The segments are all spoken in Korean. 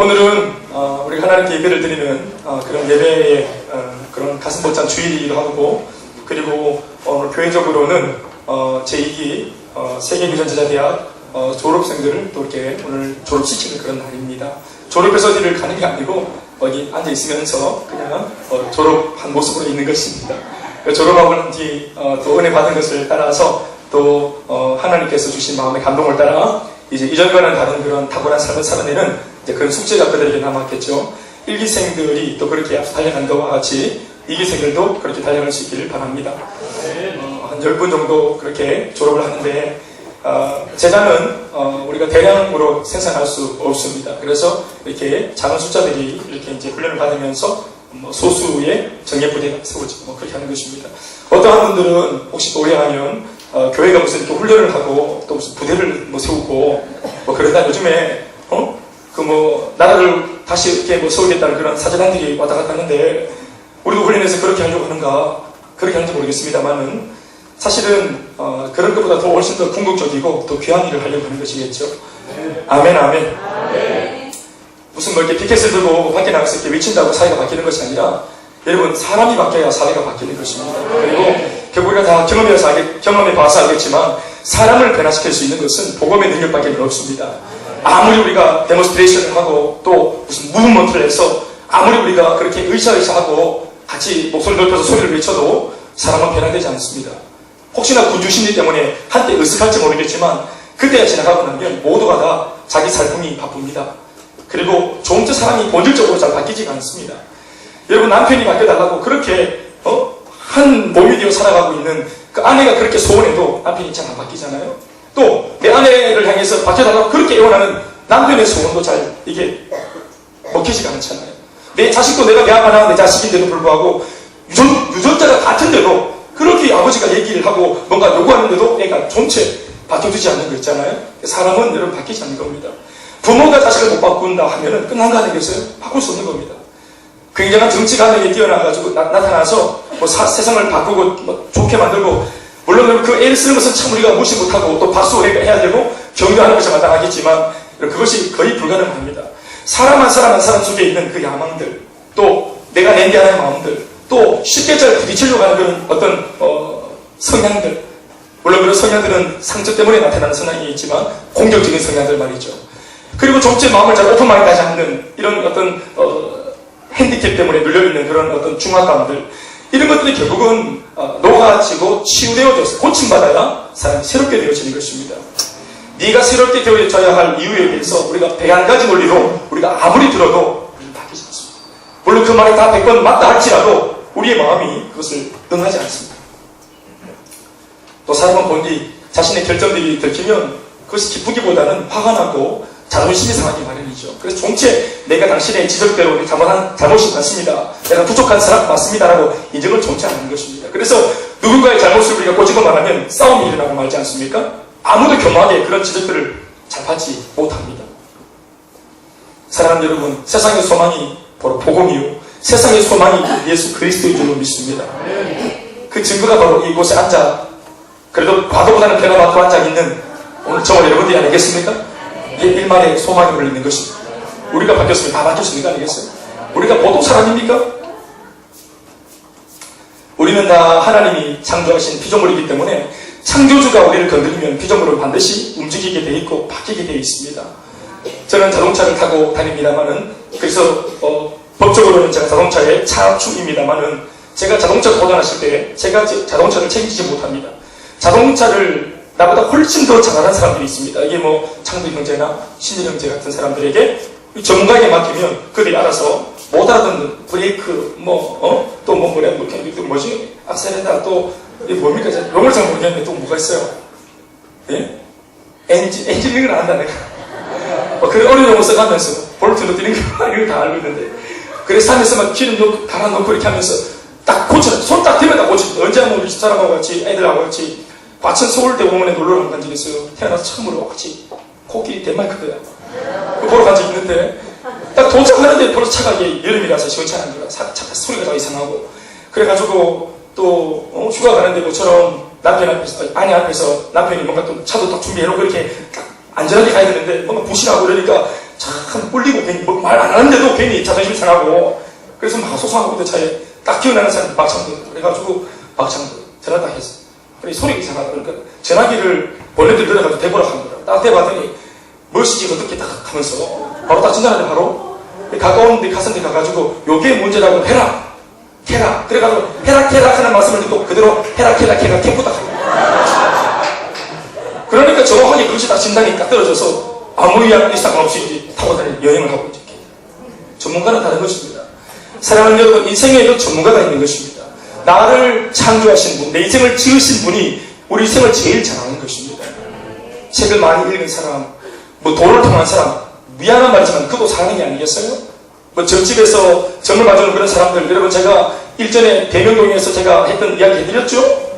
오늘은 우리가 하나님께 예배를 드리는 그런 예배의 그런 가슴 벅찬 주일이기도 하고, 그리고 오늘 교회적으로는 제2기 세계유전자대학 졸업생들을 또 이렇게 오늘 졸업시키는 그런 날입니다. 졸업해서 어디를 가는 게 아니고 여기 앉아있으면서 그냥 졸업한 모습으로 있는 것입니다. 졸업하고 난 뒤 또 은혜 받은 것을 따라서 또 하나님께서 주신 마음의 감동을 따라 이제 이전과는 다른 그런 탁월한 삶을 살아내는 이제 그런 숙제가 그들에게 남았겠죠. 1기생들이 또 그렇게 앞서 달려간 것과 같이 2기생들도 그렇게 달려갈 수 있기를 바랍니다. 한 10분 정도 그렇게 졸업을 하는데 제자는 우리가 대량으로 생산할 수 없습니다. 그래서 이렇게 작은 숫자들이 이렇게 이제 훈련을 받으면서 소수의 정예부대가 세워지고 그렇게 하는 것입니다. 어떠한 분들은 혹시 또 오해하면 교회가 무슨 이렇게 훈련을 하고 또 무슨 부대를 세우고 그러다 요즘에 나라를 다시 이렇게 세우겠다는 그런 사제단들이 왔다 갔다 하는데 우리도 훈련해서 그렇게 하려고 하는가 그렇게 하는지 모르겠습니다만은 사실은 그런 것보다 더 훨씬 더 궁극적이고 또 귀한 일을 하려고 하는 것이겠죠. 아멘 아멘. 무슨 이렇게 피켓을 들고 밖에 나가서 이렇게 외친다고 사회가 바뀌는 것이 아니라 여러분 사람이 바뀌어야 사회가 바뀌는 것입니다. 그리고 결국 우리가 다 경험해 봐서 알겠지만 사람을 변화시킬 수 있는 것은 복음의 능력밖에 없습니다. 아무리 우리가 데몬스트레이션을 하고 또 무슨 무브먼트를 해서 아무리 우리가 그렇게 으쌰으쌰하고 같이 목소리 넓혀서 소리를 외쳐도 사람은 변화되지 않습니다. 혹시나 군주심리 때문에 한때 으쓱할지 모르겠지만 그때가 지나가고 나면 모두가 다 자기 살림이 바쁩니다. 그리고 조금째 사람이 본질적으로 잘 바뀌지가 않습니다. 여러분 남편이 바뀌어달라고 그렇게 한 몸이 되어 살아가고 있는 그 아내가 그렇게 소원해도 남편이 잘 안 바뀌잖아요. 또 내 아내를 향해서 바뀌어달라고 그렇게 애원하는 남편의 소원도 잘 이게 먹히지가 않잖아요. 내 자식도 내가 배아가 내 자식인데도 불구하고 유전자가 같은데도 그렇게 아버지가 얘기를 하고 뭔가 요구하는데도 애가 전체 바뀌어주지 않는 거 있잖아요. 사람은 여러분 바뀌지 않는 겁니다. 부모가 자식을 못 바꾼다 하면은 끝난 거 아니겠어요? 바꿀 수 없는 겁니다. 굉장한 정치가능에 뛰어나가지고 나타나서 세상을 바꾸고 좋게 만들고 물론 그 애를 쓰는 것은 참 우리가 무시 못하고 또 박수해야 되고 격려하는 것이 마땅하겠지만 그것이 거의 불가능합니다. 사람 한 사람 속에 있는 그 야망들 또 내가 낸게 하는 마음들 또 쉽게 잘 부딪히려고 하는 그런 어떤 성향들 물론 그런 성향들은 상처 때문에 나타나는 성향이 있지만 공격적인 성향들 말이죠. 그리고 좀째 마음을 잘 오픈마인드하지 않는 이런 어떤 핸디캡 때문에 눌려있는 그런 어떤 중압감들 이런 것들이 결국은 녹아지고 치유되어져서 고침받아야 사람이 새롭게 되어지는 것입니다. 네가 새롭게 되어져야 할 이유에 대해서 우리가 101가지 논리로 우리가 아무리 들어도 바뀌지 않습니다. 물론 그 말이 다 100번 맞다 할지라도 우리의 마음이 그것을 응하지 않습니다. 또 사람은 본디 자신의 결정들이 들키면 그것이 기쁘기보다는 화가 나고 자존심이 상하기 마련이죠. 그래서 종체 내가 당신의 지적대로 잘못이 많습니다. 내가 부족한 사람 맞습니다라고 인정을 종체 안 하는 것입니다. 그래서 누군가의 잘못을 우리가 꼬집어 말하면 싸움이 일어나고 말지 않습니까? 아무도 겸허하게 그런 지적들을 잘 받지 못합니다. 사랑하는 여러분, 세상의 소망이 바로 복음이요. 세상의 소망이 예수 그리스도인 줄로 믿습니다. 그 증거가 바로 이곳에 앉아 그래도 과거보다는 변화받고 앉아 있는 오늘 저와 여러분들이 아니겠습니까? 일말의 소망이 걸리는 것입니다. 우리가 바뀌었으면 다 바뀌었으니까 아니겠어요? 우리가 보통 사람입니까? 우리는 다 하나님이 창조하신 피조물이기 때문에 창조주가 우리를 건드리면 피조물은 반드시 움직이게 되어 있고 바뀌게 되어 있습니다. 저는 자동차를 타고 다닙니다만은 그래서 법적으로는 제가 자동차의 차주입니다만은 제가 자동차 고장났을 때 제가 자동차를 책임지지 못합니다. 자동차를 나보다 훨씬 더 잘하는 사람들이 있습니다. 이게 창도 형제나 신일 형제 같은 사람들에게 전문가에게 맡기면 그들이 알아서 못 알아듣는 브레이크 또 뭐지 악셀레다 또 이게 뭡니까? 용어를 잘 모르겠는데 또 뭐가 있어요? 예? 엔지니어를 안 한다 내가. 그런 어려운 용어 써가면서 볼트 넣는 거 이걸 다 알고 있는데 그래서 하면서 막 기름 갈아놓고 이렇게 하면서 딱 고쳐 손 딱 대면 딱 고쳐. 언제 한번 우리 집사람하고 같이 애들하고 같이 과천 서울대 공원에 놀러 간 적이 있어요. 태어나서 처음으로 같이 코끼리 덴마크거야. 보러 간 적이 있는데 딱 도착하는데 벌써 차가 여름이라서 시원찮은 거야. 차 소리가 다 이상하고 그래가지고 또 휴가 가는데 뭐처럼 남편 앞에서 아내 앞에서 남편이 뭔가 또 차도 딱 준비해놓고 이렇게 딱 안전하게 가야 되는데 뭔가 부실하고 그러니까 참 꿀리고 괜히 말 안 하는데도 괜히 자존심이 상하고 그래서 막 소소하고 그 차에 딱 기억나는 사람이 박창근 그래가지고 박창근 전화 딱 했어. 그래 소리가 이상하다. 그러니까 전화기를 본네트를 들어가지고 대보라 한 거야. 딱 대봤더니 멋이지 어떻게 딱 하면서 바로 딱 전화를 바로 가까운 데 가선 데 가가지고 요게 문제라고 해라 캐라 그래가지고 해라 캐라 하는 말씀을 듣고 그대로 해라 캐라 캐가 캠프 딱 하고 그러니까 정확하게 그것이 다 진단이 딱 떨어져서 아무 이상 없이 이제 타고 다니는 여행을 하고 있죠. 전문가는 다른 것입니다. 사랑하는 여러분, 인생에도 전문가가 있는 것입니다. 나를 창조하신 분, 내 인생을 지으신 분이 우리 인생을 제일 잘 아는 것입니다. 책을 많이 읽은 사람, 뭐 돈을 통한 사람, 미안한 말이지만 그도 사는 게 아니겠어요? 뭐 저집에서 점을 봐주는 그런 사람들, 여러분 제가 일전에 대명동에서 제가 했던 이야기 해드렸죠?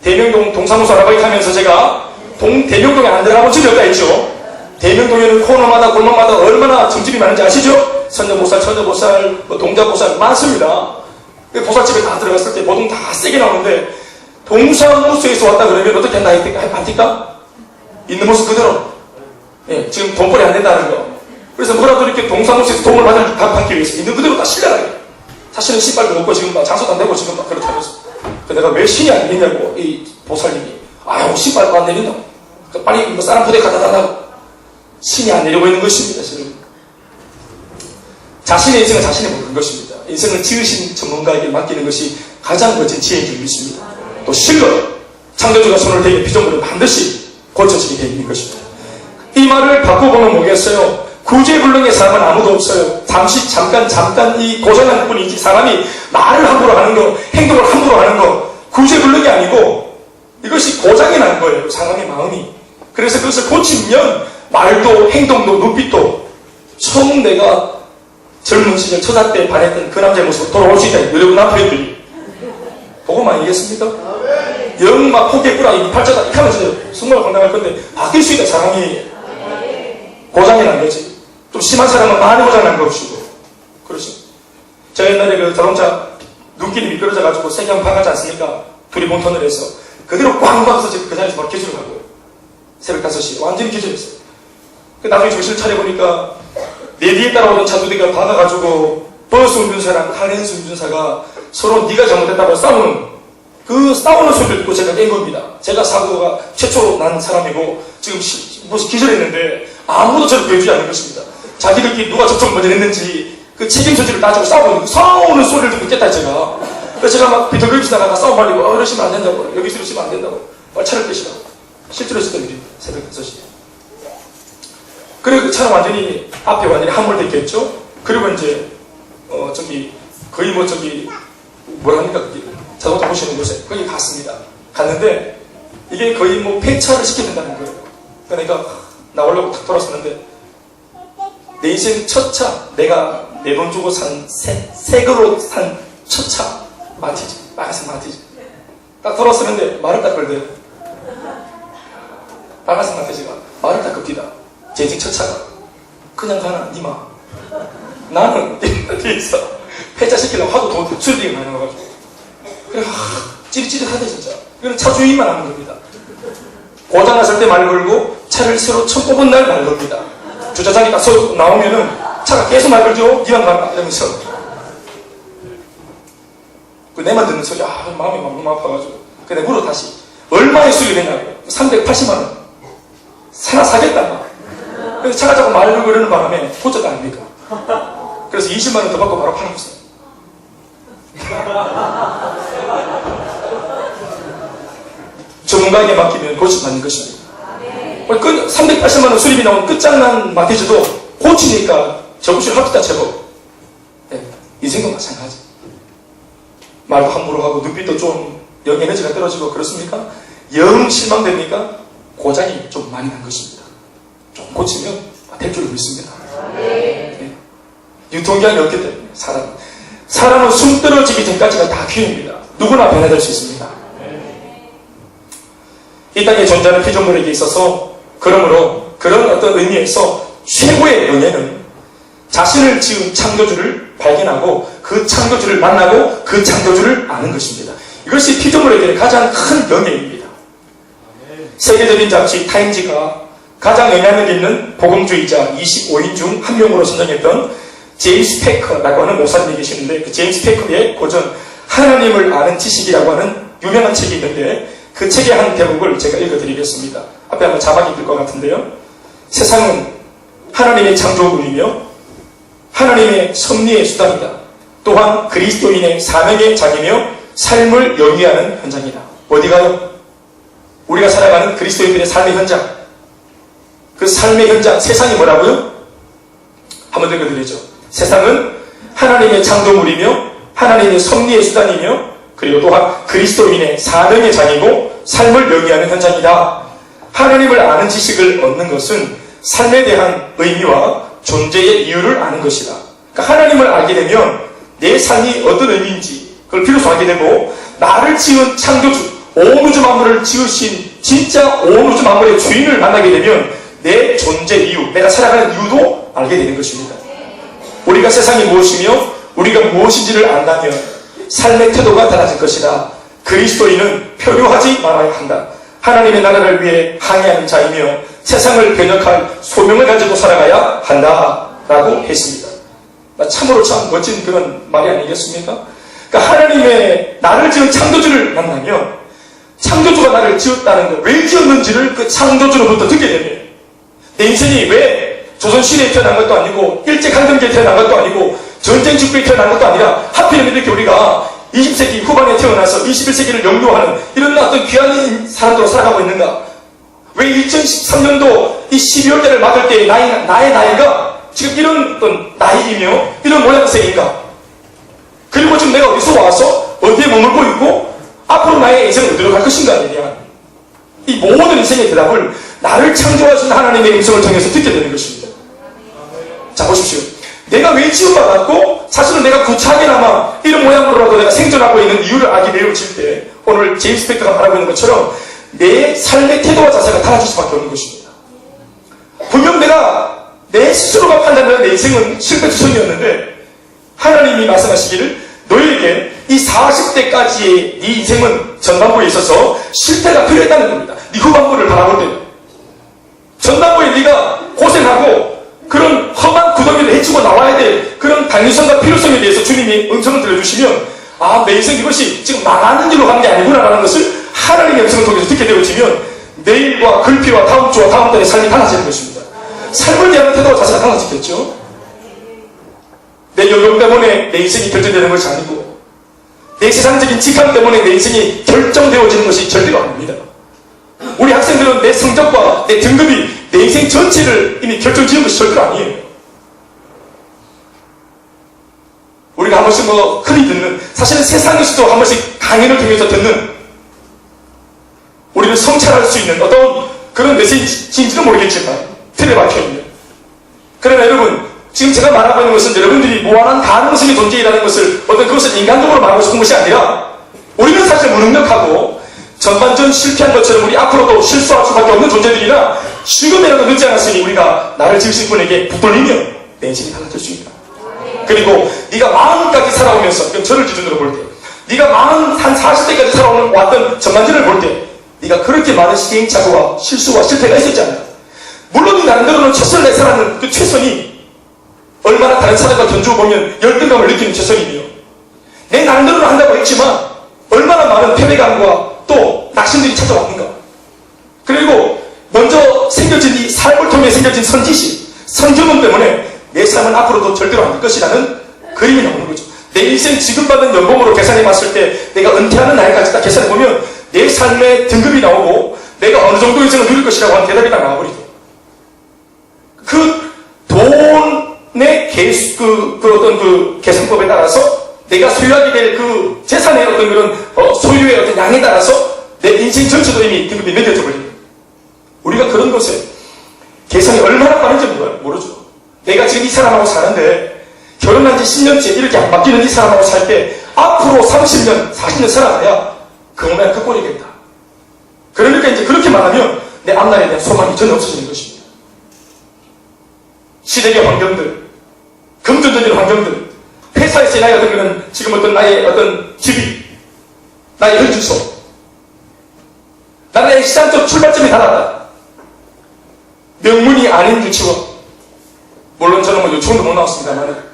대명동 동사무소 아르바이트 하면서 제가 대명동에 안 들어가본 적이 없다 했죠? 대명동에는 코너마다 골목마다 얼마나 점집이 많은지 아시죠? 선녀보살, 처녀보살, 뭐 동자보살 많습니다. 보살집에 다 들어갔을 때 보통 다 세게 나오는데 동사무소에서 왔다 그러면 어떻게 한다 합니까? 있는 모습 그대로. 예, 지금 돈벌이 안 된다는 거. 그래서 뭐라도 이렇게 동사무소에서 도움을 받기 위해서 있는 그대로 다 실려가요. 사실은 신발도 먹고 지금 막 장소도 안 되고 지금 막 그렇다면서. 내가 왜 신이 안 내리냐고 이 보살님이. 아유 신발도 안 내린다고. 빨리 뭐 사람 부대 갖다 달라고. 신이 안 내리고 있는 것입니다. 지금. 자신의 인생은 자신이 모르는 것입니다. 인생을 지으신 전문가에게 맡기는 것이 가장 멋진 지혜인 줄 믿습니다. 또 실로 창조주가 손을 대면 피조물은 반드시 고쳐지게 되어 있는 것입니다. 이 말을 바꿔보면 뭐겠어요? 구제불능의 사람은 아무도 없어요. 잠깐 이 고장난 뿐이지 사람이 말을 함부로 하는 거, 행동을 함부로 하는 거 구제불능이 아니고 이것이 고장이 난 거예요. 사람의 마음이. 그래서 그것을 고치면 말도 행동도 눈빛도 처음 내가 젊은 시절 처자 때 반했던 그 남자의 모습으로 돌아올 수 있다. 여러분 앞에 보고만 알겠습니까? 영 막 포기했구나 이 팔자다 이렇게 하면서 정말 건강할 건데 바뀔 수 있다. 사람이 고장이 난 거지. 좀 심한 사람은 많이 고장 난 것이고 그렇죠. 제가 옛날에 그 자동차 눈길이 미끄러져가지고 세게 한번 박았지 않습니까? 둘이 본턴을 해서 그대로 꽝 박아서 그 자리에서 바로 기절을 하고 새벽 5시에 완전히 기절했어요. 나중에 정신을 차려보니까 내 뒤에 따라오던 차 두 대가 박아가지고 버스 운전사랑 카렌스 운전사가 서로 네가 잘못했다고 싸우는 소리를 듣고 제가 깬 겁니다. 제가 사고가 최초로 난 사람이고 지금 무슨 기절했는데 아무도 저를 구해주지 않는 것입니다. 자기들끼리 누가 접촉 먼저 했는지 그 책임 소지를 따지고 싸우는 소리를 듣고 깼다 제가. 그래서 제가 막 비틀거리시다가 싸움 말리고 이러시면 안 된다고 여기 있으시면 안 된다고 차를 빼시라고 실제로 있었던 일이 새벽 5시에. 그리고 그 차는 완전히 앞에 완전히 함몰됐겠죠. 그리고 이제 거의 뭐랍니까 자동차 보시는 곳에 거기 갔습니다. 갔는데 이게 거의 폐차를 시켜야 된다는 거예요. 그러니까 나오려고 탁 돌았었는데 내 인생 첫 차 내가 내 돈 주고 산 새거로 산 첫 차 마티즈 빨간색 마티즈 딱 돌았었는데 말을 딱 걸대요. 빨간색 마티즈가 말을 딱 겁디다. 제 인생 첫 차가 그냥 가나 니마 나는 뒤에서 폐차시키려고 하도 돈 수리비가 많이 나와가지고 그래 찌릿찌릿하대 진짜. 이건 차 주인만 하는 겁니다. 고장났을 때 말 걸고 차를 새로 처음 뽑은 날 말 겁니다. 주차장이 딱 나오면은 차가 계속 말 걸죠. 니만 가라 이러면서 내만 듣는 소리 마음이 막 너무 아파가지고 그래 물어 다시 얼마에 수리되냐고 380만원 하나 사겠다. 그래서 차가 자꾸 말을 걸으는 바람에 고쳤다 아닙니까? 그래서 20만원 더 받고 바로 팔았어요. 전문가에게 맡기면 고쳐받는 것입니다. 380만원 수리비 나온 끝장난 마티즈도 고치니까 정신 합치다 제법. 네, 인생도 마찬가지. 말도 함부로 하고 눈빛도 좀 영 에너지가 떨어지고 그렇습니까? 영 실망됩니까? 고장이 좀 많이 난 것입니다. 좀 고치면 될 줄 믿습니다. 네. 유통기한이 없기 때문에 사람은 숨 떨어지기 전까지가 다 기회입니다. 누구나 변화될 수 있습니다. 이 땅에 존재하는 피조물에게 있어서 그러므로 그런 어떤 의미에서 최고의 명예는 자신을 지은 창조주를 발견하고 그 창조주를 만나고 그 창조주를 아는 것입니다. 이것이 피조물에게 가장 큰 명예입니다. 세계적인 잡지 타임지가 가장 영향력 있는 복음주의자 25인 중 한 명으로 선정했던 제임스 페커라고 하는 목사님이 계시는데, 그 제임스 페커의 고전 하나님을 아는 지식이라고 하는 유명한 책이 있는데, 그 책의 한 대목을 제가 읽어드리겠습니다. 앞에 한번 자막이 뜰 것 같은데요. 세상은 하나님의 창조물이며 하나님의 섭리의 수단이다. 또한 그리스도인의 사명의 장이며 삶을 영위하는 현장이다. 어디가요? 우리가 살아가는 그리스도인들의 삶의 현장. 그 삶의 현장, 세상이 뭐라고요? 한번 더 읽어드리죠. 세상은 하나님의 창조물이며 하나님의 섭리의 수단이며 그리고 또한 그리스도인의 사명의 장이고 삶을 영위하는 현장이다. 하나님을 아는 지식을 얻는 것은 삶에 대한 의미와 존재의 이유를 아는 것이다. 그러니까 하나님을 알게 되면 내 삶이 어떤 의미인지 그걸 비로소 알게 되고, 나를 지은 창조주, 온 우주 만물을 지으신 진짜 온 우주 만물의 주인을 만나게 되면 내 존재 이유, 내가 살아가는 이유도 알게 되는 것입니다. 우리가 세상이 무엇이며 우리가 무엇인지를 안다면 삶의 태도가 달라질 것이다. 그리스도인은 표류하지 말아야 한다. 하나님의 나라를 위해 항해하는 자이며 세상을 변혁할 소명을 가지고 살아가야 한다 라고 했습니다. 참으로 참 멋진 그런 말이 아니겠습니까? 그러니까 하나님의 나를 지은 창조주를 만나면 창조주가 나를 지었다는 것, 왜 지었는지를 그 창조주로부터 듣게 됩니다. 내 인생이 왜 조선시대에 태어난 것도 아니고 일제강점기에 태어난 것도 아니고 전쟁 직후에 태어난 것도 아니라 하필이면 이렇게 우리가 20세기 후반에 태어나서 21세기를 영유하는 이런 어떤 귀한 사람들로 살아가고 있는가? 왜 2013년도 이 12월달을 맞을 때 나의 나이가 지금 이런 어떤 나이이며 이런 모양새인가? 그리고 지금 내가 어디서 와서 어디에 머물고 있고 앞으로 나의 인생은 어디로 갈 것인가에 대한 이 모든 인생의 대답을 나를 창조하신 하나님의 음성을 통해서 듣게 되는 것입니다. 자, 보십시오. 내가 왜 지원받았고 사실은 내가 구차하게나마 이런 모양으로라도 내가 생존하고 있는 이유를 알게 되어질 때 오늘 제임스 페커가 말하고 있는 것처럼 내 삶의 태도와 자세가 달라질 수밖에 없는 것입니다. 분명 내가 내 스스로가 판단하는 내 인생은 실패투성이었는데 하나님이 말씀하시기를 너에게 이 40대까지의 네 인생은 전반부에 있어서 실패가 필요했다는 겁니다. 네 후반부를 바라볼 때 전반부에 네가 고생하고 그런 험한 구덩이를 헤치고 나와야 될 그런 당위성과 필요성에 대해서 주님이 음성을 들려주시면 아, 내 인생 이것이 지금 망하는 길로 가는 게 아니구나라는 것을 하나님의 음성을 통해서 듣게 되어지면 내일과 글피와 다음 주와 다음 달의 삶이 달라지는 것입니다. 삶을 대하는 태도와 자세가 달라지겠죠. 내 연령 때문에 내 인생이 결정되는 것이 아니고 내 세상적인 직함 때문에 내 인생이 결정되어지는 것이 절대로 아닙니다. 우리 학생들은 내 성적과 내 등급이 내 인생 전체를 이미 결정지은 것이 절대로 아니에요. 우리가 한 번씩 흔히 듣는, 사실은 세상에서도 한 번씩 강연을 통해서 듣는, 우리를 성찰할 수 있는 어떤 그런 메시지인지는 모르겠지만 틀에 박혀있는, 그러나 여러분 지금 제가 말하고 있는 것은 여러분들이 무한한 가능성의 존재라는 것을 어떤 그것을 인간적으로 말하고 싶은 것이 아니라 우리는 사실 무능력하고 전반전 실패한 것처럼 우리 앞으로도 실수할 수밖에 없는 존재들이나 지금이라도 늦지 않았으니 우리가 나를 지으신 분에게 붙들리면 내 인생이 달라질 수 있다. 그리고 네가 40까지 살아오면서, 그럼 저를 기준으로 볼 때 네가 한 40대까지 살아왔던 전반전을 볼 때 네가 그렇게 많은 시행착오와 실수와 실패가 있었잖아요. 물론 나름대로는 최선을 내 살아는 그 최선이 얼마나 다른 사람과 견주어보면 열등감을 느끼는 최선이며 내 나름대로는 한다고 했지만 얼마나 많은 패배감과 또 낙심들이 찾아왔는가. 그리고 먼저 생겨진 이 삶을 통해 생겨진 선지식, 성경론 때문에 내 삶은 앞으로도 절대로 안 될 것이라는 그림이 나오는 거죠. 내 인생 지금 받는 연봉으로 계산해 봤을 때 내가 은퇴하는 날까지 딱 계산해 보면 내 삶의 등급이 나오고 내가 어느 정도 인생을 누릴 것이라고 하는 대답이 딱 나와버리죠. 그 돈의 어떤 그 계산법에 따라서 내가 소유하게 될 그 재산의 어떤 그런 소유의 어떤 양에 따라서 내 인생 전체도 이미 등급이 매겨져 버립니다. 우리가 그런 것에 계산이 얼마나 빠른지 모르죠. 내가 지금 이 사람하고 사는데 결혼한 지 10년째 이렇게 안 바뀌는 이 사람하고 살 때 앞으로 30년, 40년 살아가야 그 모양 그 꼴이겠다. 그러니까 이제 그렇게 말하면 내 앞날에 대한 소망이 전혀 없어지는 것입니다. 시대의 환경들, 금전적인 환경들, 회사에서의 나의 어떤 그런 지금 어떤 나의 어떤 집이, 나의 현주소, 나의 시장적 출발점이 달랐다. 명문이 아닌 유치원, 물론 저는 뭐 유치원도 못 나왔습니다만,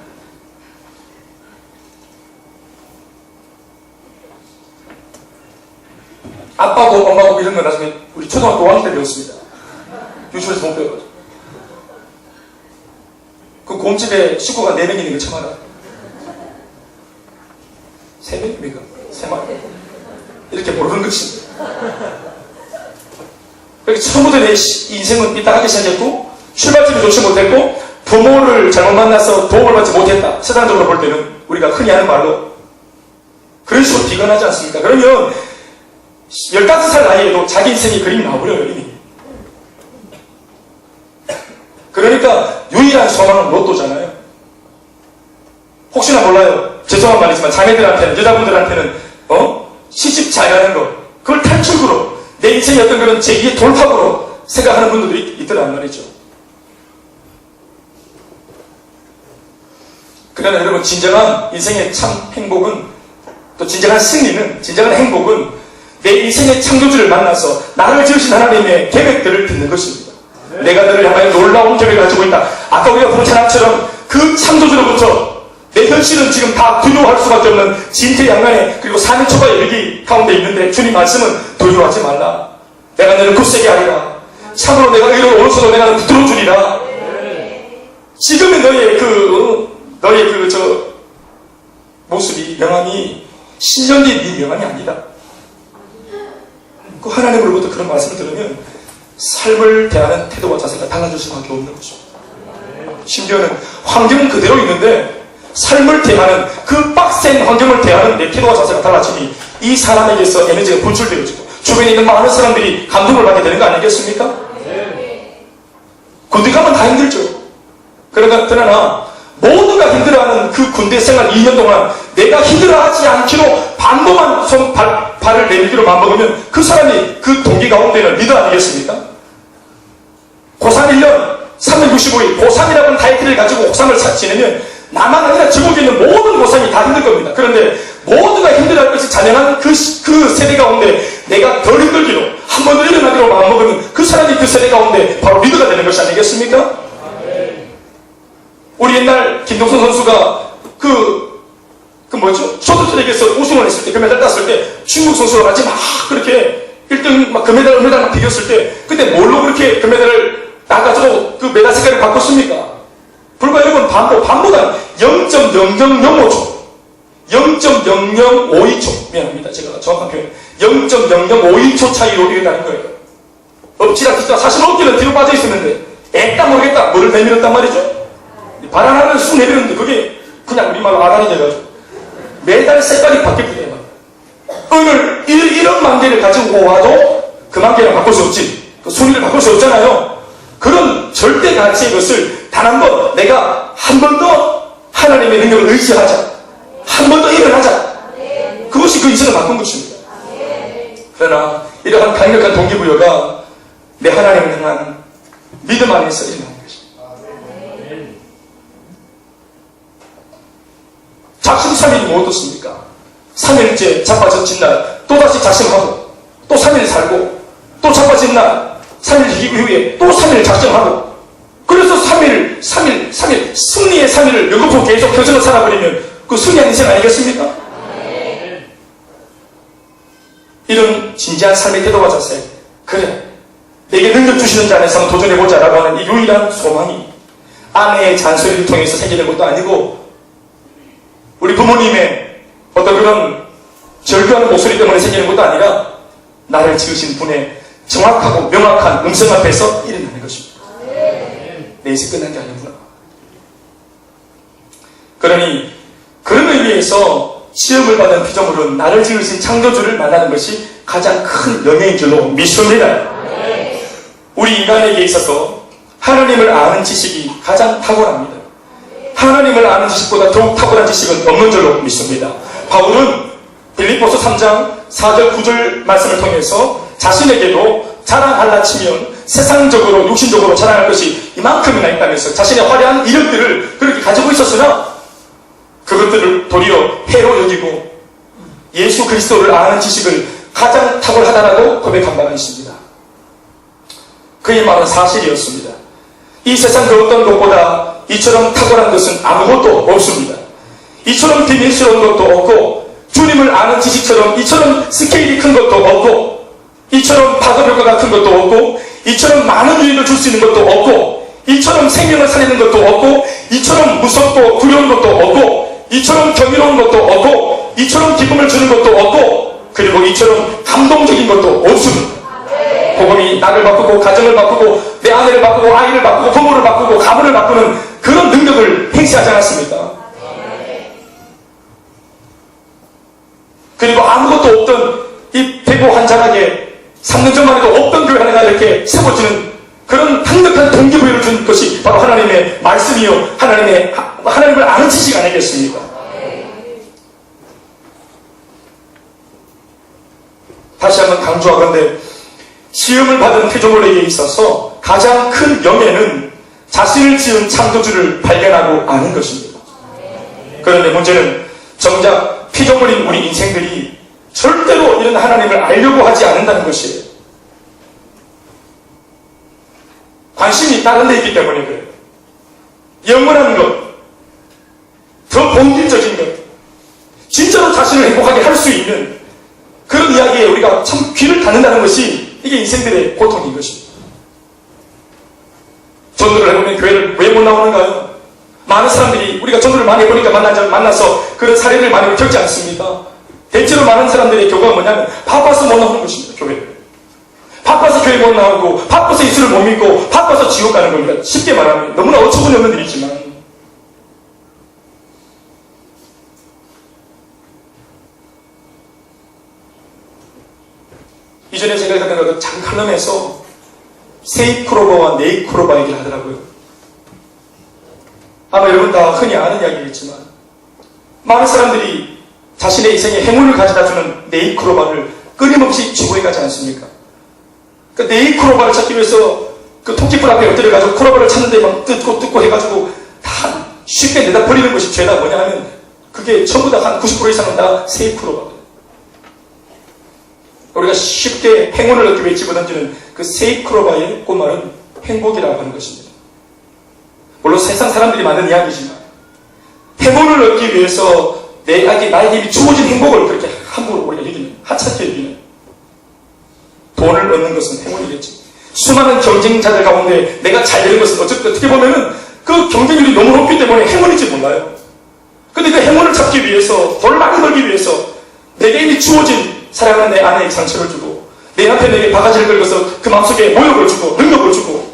아빠고 엄마고 이런 거 나중에 우리 초등학교 5학년 때 배웠습니다. 유치원에서 못 배워가지고. 그 곰집에 식구가 4명 있는 거 처음 알아. 3명입니까? 3마리. 이렇게 모르는 것입니다. 그러니까 처음부터 내 인생은 삐딱하게 시작했고, 출발점이 좋지 못했고, 부모를 잘못 만나서 도움을 받지 못했다. 세상적으로 볼 때는 우리가 흔히 하는 말로 그런 식으로 비관하지 않습니까? 그러면 15살 나이에도 자기 인생이 그림이 나와버려요, 이미. 그러니까 유일한 소망은 로또잖아요. 혹시나 몰라요. 죄송한 말이지만 자매들한테는, 여자분들한테는 시집 잘 가는 거, 그걸 탈출구로, 내 인생의 어떤 그런 제2의 돌파구로 생각하는 분들도 있더란 말이죠. 그러나 여러분, 진정한 인생의 참 행복은, 또 진정한 승리는, 진정한 행복은 내 인생의 창조주를 만나서 나를 지으신 하나님의 계획들을 듣는 것입니다. 내가 너를 향하여 놀라운 계획을 가지고 있다. 아까 우리가 본 찬양처럼 그 창조주로부터 내 현실은 지금 다 두려워할 수밖에 없는 진퇴양난의 그리고 산초가의 위기 가운데 있는데 주님 말씀은 두려워하지 말라. 내가 너를 굳세게 하리라. 참으로 내가 의로운 오른손으로 내가 너를 붙들어 주리라. 지금의 너의 모습이, 명함이 10년 뒤 네 명함이 아니다. 그 하나님으로부터 그런 말씀을 들으면 삶을 대하는 태도와 자세가 달라질 수밖에 없는 것입니다. 심지어는 환경은 그대로 있는데 삶을 대하는, 그 빡센 환경을 대하는 내 태도와 자세가 달라지니 이 사람에게서 에너지가 분출되어지고 주변에 있는 많은 사람들이 감동을 받게 되는 거 아니겠습니까? 군대 가면 다 힘들죠. 그러나 모두가 힘들어하는 그 군대 생활 2년 동안 내가 힘들어하지 않기로 반복만 발을 내밀기로 마음먹으면 그 사람이 그 동기 가운데는 리더 아니겠습니까? 고3 1년 365일 고3이라고 하는 타이틀을 가지고 고3을 지내면 나만 아니라 전국에 있는 모든 고3이 다 힘들 겁니다. 그런데 모두가 힘들어할 것이 잔연한 그 세대 가운데 내가 덜 힘들기로, 한 번 더 일어나기로 마음먹으면 그 사람이 그 세대 가운데 바로 리더가 되는 것이 아니겠습니까? 우리 옛날 김동선 선수가 쇼트트랙에서 우승을 했을 때, 금메달 땄을 때, 중국 선수와 같이 막 그렇게 1등 막 금메달 막 비겼을 때, 그때 뭘로 그렇게 금메달을 따가지고 그 메달 색깔을 바꿨습니까? 불과 여러분, 반보다 0.0005초. 0.0052초. 미안합니다. 제가 정확한 표현. 0.0052초 차이로 이겨다닌 거예요. 엎치락뒤치락 사실 어깨는 뒤로 빠져 있었는데, 애따 모르겠다. 뭐를 내밀었단 말이죠? 바나나를 쑥 내밀었는데, 그게 그냥 우리말로 아단이 돼가지고. 매달 색깔이 바뀔 때만. 오늘 1억 만 개를 가지고 와도 그 만 개를 바꿀 수 없지. 그 순위를 바꿀 수 없잖아요. 그런 절대 가치의 것을 단 한 번, 내가 한 번 더 하나님의 능력을 의지하자. 한 번 더 일어나자. 그것이 그 인생을 바꾼 것입니다. 그러나 이러한 강력한 동기부여가 내 하나님을 향한 믿음 안에서 일어나는 것입니다. 작심삼일이 뭐 어떻습니까? 3일째 자빠진 날 또다시 작심하고 또 3일 살고 또 자빠진 날 3일 이후에 또 3일 작심하고, 그래서 3일 승리의 3일을 연거푸 계속 평생을 살아버리면 그 승리한 인생 아니겠습니까? 이런 진지한 삶의 태도와 자세, 그래 내게 능력 주시는 자 안에서 도전해보자 라고 하는 이 유일한 소망이 아내의 잔소리를 통해서 생기는 것도 아니고 우리 부모님의 어떤 그런 절규하는 목소리 때문에 생기는 것도 아니라 나를 지으신 분의 정확하고 명확한 음성 앞에서 일어나는 것입니다. 내 인생 끝난 게 아니구나. 그러니 그런 의미에서 시험을 받은 피조물은 나를 지으신 창조주를 만나는 것이 가장 큰 영예인 줄로 믿습니다. 우리 인간에게 있어서 하나님을 아는 지식이 가장 탁월합니다. 하나님을 아는 지식보다 더욱 탁월한 지식은 없는 줄로 믿습니다. 바울은 빌립보서 3장 4절 9절 말씀을 통해서 자신에게도 자랑할라 치면 세상적으로 육신적으로 자랑할 것이 이만큼이나 있다면서 자신의 화려한 이력들을 그렇게 가지고 있었으나 그것들을 도리어 해로 여기고 예수 그리스도를 아는 지식을 가장 탁월하다라고 고백한 바가 있습니다. 그의 말은 사실이었습니다. 이 세상 그 어떤 것보다 이처럼 탁월한 것은 아무것도 없습니다. 이처럼 비밀스러운 것도 없고 주님을 아는 지식처럼 이처럼 스케일이 큰 것도 없고 이처럼 파급 효과가 큰 것도 없고 이처럼 많은 유익을 줄 수 있는 것도 없고 이처럼 생명을 살리는 것도 없고 이처럼 무섭고 두려운 것도 없고 이처럼 경이로운 것도 없고 이처럼 기쁨을 주는 것도 없고 그리고 이처럼 감동적인 것도 없습니다. 복음이 나를 바꾸고 가정을 바꾸고 내 아내를 바꾸고 아이를 바꾸고 부모를 바꾸고 가문을 바꾸는 그런 능력을 행사하지 않았습니까? 그리고 아무것도 없던 이 배고 한잔하게 3년 전만 해도 없던 교회 하나가 이렇게 세워지는 그런 강력한 동기부여를 준 것이 바로 하나님의 말씀이요 하나님을 아는 지식 아니겠습니까? 다시 한번 강조하건대 시험을 받은 피조물에게 있어서 가장 큰 영예는 자신을 지은 창조주를 발견하고 아는 것입니다. 그런데 문제는 정작 피조물인 우리 인생들이 절대로 이런 하나님을 알려고 하지 않는다는 것이에요. 관심이 다른 데 있기 때문에 그래요. 영원한 것, 더 본질적인 것, 진짜로 자신을 행복하게 할 수 있는 그런 이야기에 우리가 참 귀를 닫는다는 것이 이게 인생들의 고통인 것입니다. 전도를 해보면 교회를 왜 못 나오는가요? 많은 사람들이 우리가 전도를 많이 해보니까 만나서 그런 사례를 많이 겪지 않습니까? 대체로 많은 사람들의 교과가 뭐냐면 바빠서 못 나오는 것입니다. 교회를. 바빠서 교회 못 나오고 바빠서 예수를 못 믿고 바빠서 지옥 가는 겁니다. 쉽게 말하면 너무나 어처구니 없는 일이지만 이전에 제가 했던 그 장칼럼에서 세이크로바와 네이크로바 얘기를 하더라고요. 아마 여러분 다 흔히 아는 이야기겠지만 많은 사람들이 자신의 인생에 행운을 가져다주는 네이크로바를 끊임없이 지구해 가지 않습니까? 그 네이크로바를 찾기 위해서 그 토끼풀 앞에 엎드려가지고 크로바를 찾는데 막 뜯고 해가지고 다 쉽게 내다 버리는 것이 죄다 뭐냐 하면 그게 전부 다 한 90% 이상은 다 세이크로바거든요. 우리가 쉽게 행운을 얻기 위해 집어던지는 그 세이크로바의 꽃말은 행복이라고 하는 것입니다. 물론 세상 사람들이 만든 이야기지만 행운을 얻기 위해서 나에게 이미 주어진 행복을 그렇게 함부로 우리가 여기는 하찮게 여기는 돈을 얻는 것은 행운이겠지. 수많은 경쟁자들 가운데 내가 잘 되는 것은 어떻게 보면은 그 경쟁률이 너무 높기 때문에 행운인지 몰라요. 근데 그 행운을 찾기 위해서 돈을 많이 벌기 위해서 내게 이미 주어진 사랑하는 내 아내에게 상처를 주고 내 남편에게 바가지를 긁어서 그 마음속에 모욕을 주고 능력을 주고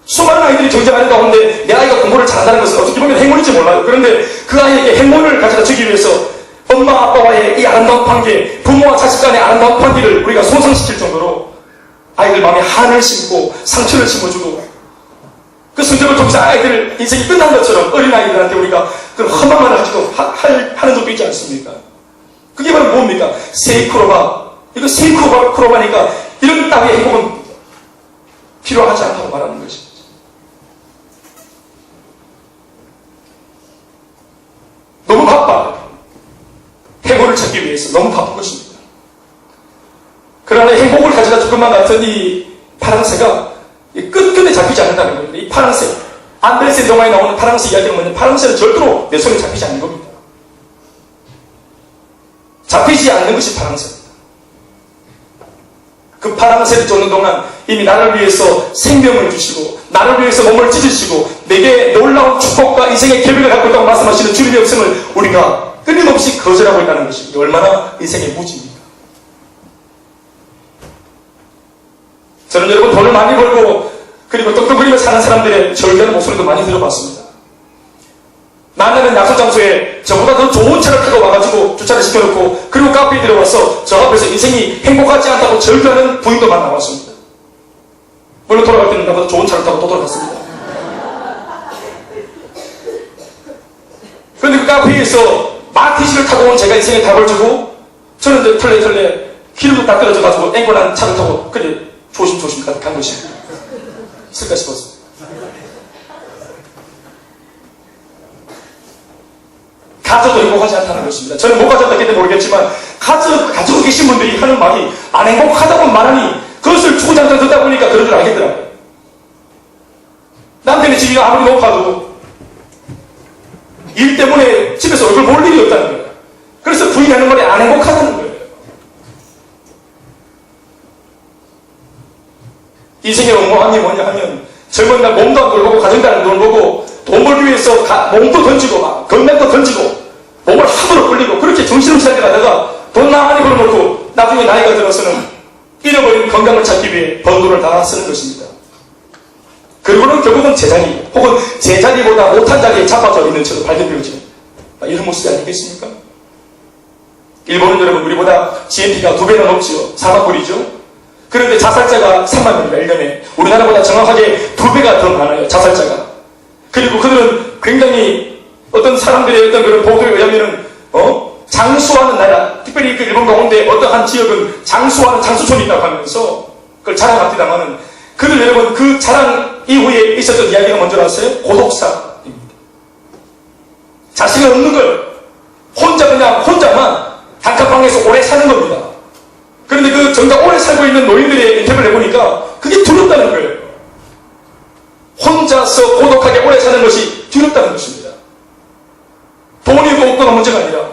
수많은 아이들이 경쟁하는 가운데 내 아이가 공부를 잘한다는 것은 어떻게 보면 행운인지 몰라요. 그런데 그 아이에게 행운을 가져다 주기 위해서 엄마 아빠와의 이 아름다운 관계, 부모와 자식 간의 아름다운 관계를 우리가 손상시킬 정도로 아이들 마음에 한을 심고 상처를 심어주고 그 성적을 통해서 아이들 인생이 끝난 것처럼 어린아이들한테 우리가 그 험한 말을 가지고 하는 적도 있지 않습니까? 그게 바로 뭡니까? 세이크로바. 이거 세이크로바니까 이런 따위의 행복은 필요하지 않다고 말하는 것입니다. 너무 바빠. 행복을 찾기 위해서 너무 바쁜 것입니다. 그러나 행복을 가져다 줄 것만 같은 이 파랑새가 끝끝내 잡히지 않는다는 겁니다. 이 파랑새. 안데르센 영화에 나오는 파랑새 이야기는 뭐냐면 파랑새는 절대로 내 손에 잡히지 않는 겁니다. 잡히지 않는 것이 파랑새입니다. 그 파랑새를 쫓는 동안 이미 나를 위해서 생명을 주시고 나를 위해서 몸을 찢으시고 내게 놀라운 축복과 인생의 계획을 갖고 있다고 말씀하시는 주님의 음성을 우리가 끊임없이 거절하고 있다는 것이 얼마나 인생의 무지입니까? 저는 여러분 돈을 많이 벌고 그리고 떵떵거리며 사는 사람들의 절규하는 목소리도 많이 들어봤습니다. 만나는 약속 장소에 저보다 더 좋은 차를 타고 와가지고 주차를 시켜놓고 그리고 카페에 들어와서 저 앞에서 인생이 행복하지 않다고 절규하는 부인도 만나봤습니다. 물론 돌아갈 때는 나보다 좋은 차를 타고 또 돌아갔습니다. 그런데 그 카페에서 마티즈를 타고 온 제가 인생에 답을 주고 저는 이제 털레 기름도 딱 떨어져가지고 앵골한 차를 타고 그래 조심조심 간 것이 있을까 싶었습니다. 가져도 행복하지 않다는 것입니다. 저는 못 가졌다는지 모르겠지만 가지고 계신 분들이 하는 말이 안 행복하다고 말하니 그것을 주구장창 듣다 보니까 그런 줄 알겠더라고요. 수위가 아무리 높아도 일 때문에 집에서 얼굴 볼 일이 없다는 거예요. 그래서 부인하는 말이 안 행복하다는 거예요. 인생의 엉망함이 뭐냐 하면 젊은 날 몸도 안 돌보고 가정도 안 돌보고 돈 벌기 위해서 몸도 던지고 막 건강도 던지고 몸을 함부로 불리고 그렇게 정신없이 살다가다가 돈 많이 벌어놓고 나중에 나이가 들어서는 잃어버린 건강을 찾기 위해 번 돈을 다 쓰는 것입니다. 그리고는 결국은 제자리 혹은 제자리보다 못한 자리에 잡아져 있는 채로 발견되어지는 이런 모습이 아니겠습니까? 일본은 여러분 우리보다 GNP가 2배나 높지요. 4만 불이죠. 그런데 자살자가 3만 명입니다. 1년에. 우리나라보다 정확하게 2배가 더 많아요. 자살자가. 그리고 그들은 굉장히 어떤 사람들의 어떤 그런 보도에 의하면은 장수하는 나라, 특별히 그 일본 가운데 어떤 한 지역은 장수하는 장수촌이 있다고 하면서 그걸 자랑합니다만은 그들 여러분 그 자랑 이후에 있었던 이야기가 먼저 나왔어요. 고독사입니다. 자식이 없는 걸 혼자만 단칸방에서 오래 사는 겁니다. 그런데 그 정작 오래 살고 있는 노인들의 인터뷰를 해보니까 그게 두렵다는 거예요. 혼자서 고독하게 오래 사는 것이 두렵다는 것입니다. 돈이 없거나 문제가 아니라.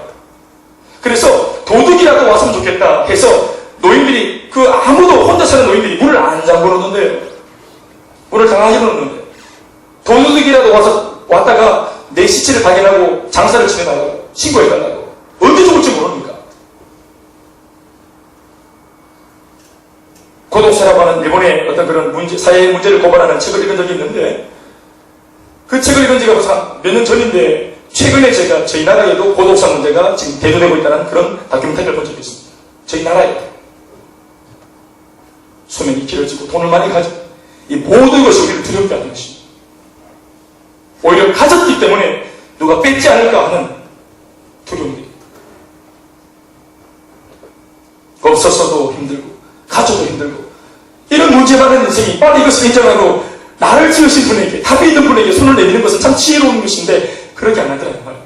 그래서 도둑이라도 왔으면 좋겠다 해서 노인들이 아무도 혼자 사는 노인들이 문을 안 잠궈 놓는데요. 문을 강하게 놓는데 도둑이라도 왔다가 내 시체를 발견하고 장사를 치러달라고 신고해달라고. 언제 죽을지 모릅니까? 고독사라고 하는 일본의 어떤 그런 사회의 문제를 고발하는 책을 읽은 적이 있는데 그 책을 읽은 지가 벌써 몇 년 전인데 최근에 제가 저희 나라에도 고독사 문제가 지금 대두되고 있다는 그런 다큐멘터리를 본 적이 있습니다. 저희 나라에 수명이 길어지고 돈을 많이 가지고 이 모든 것이 우리를 두렵게 하는 것입니다. 오히려 가졌기 때문에 누가 뺏지 않을까 하는 두려움이 없었어도 힘들고 가져도 힘들고 이런 문제 많은 인생이 빨리 이것을 인정하고 나를 지으신 분에게 답이 있는 분에게 손을 내미는 것은 참 지혜로운 것인데 그러지 안 하더라는 말이에요.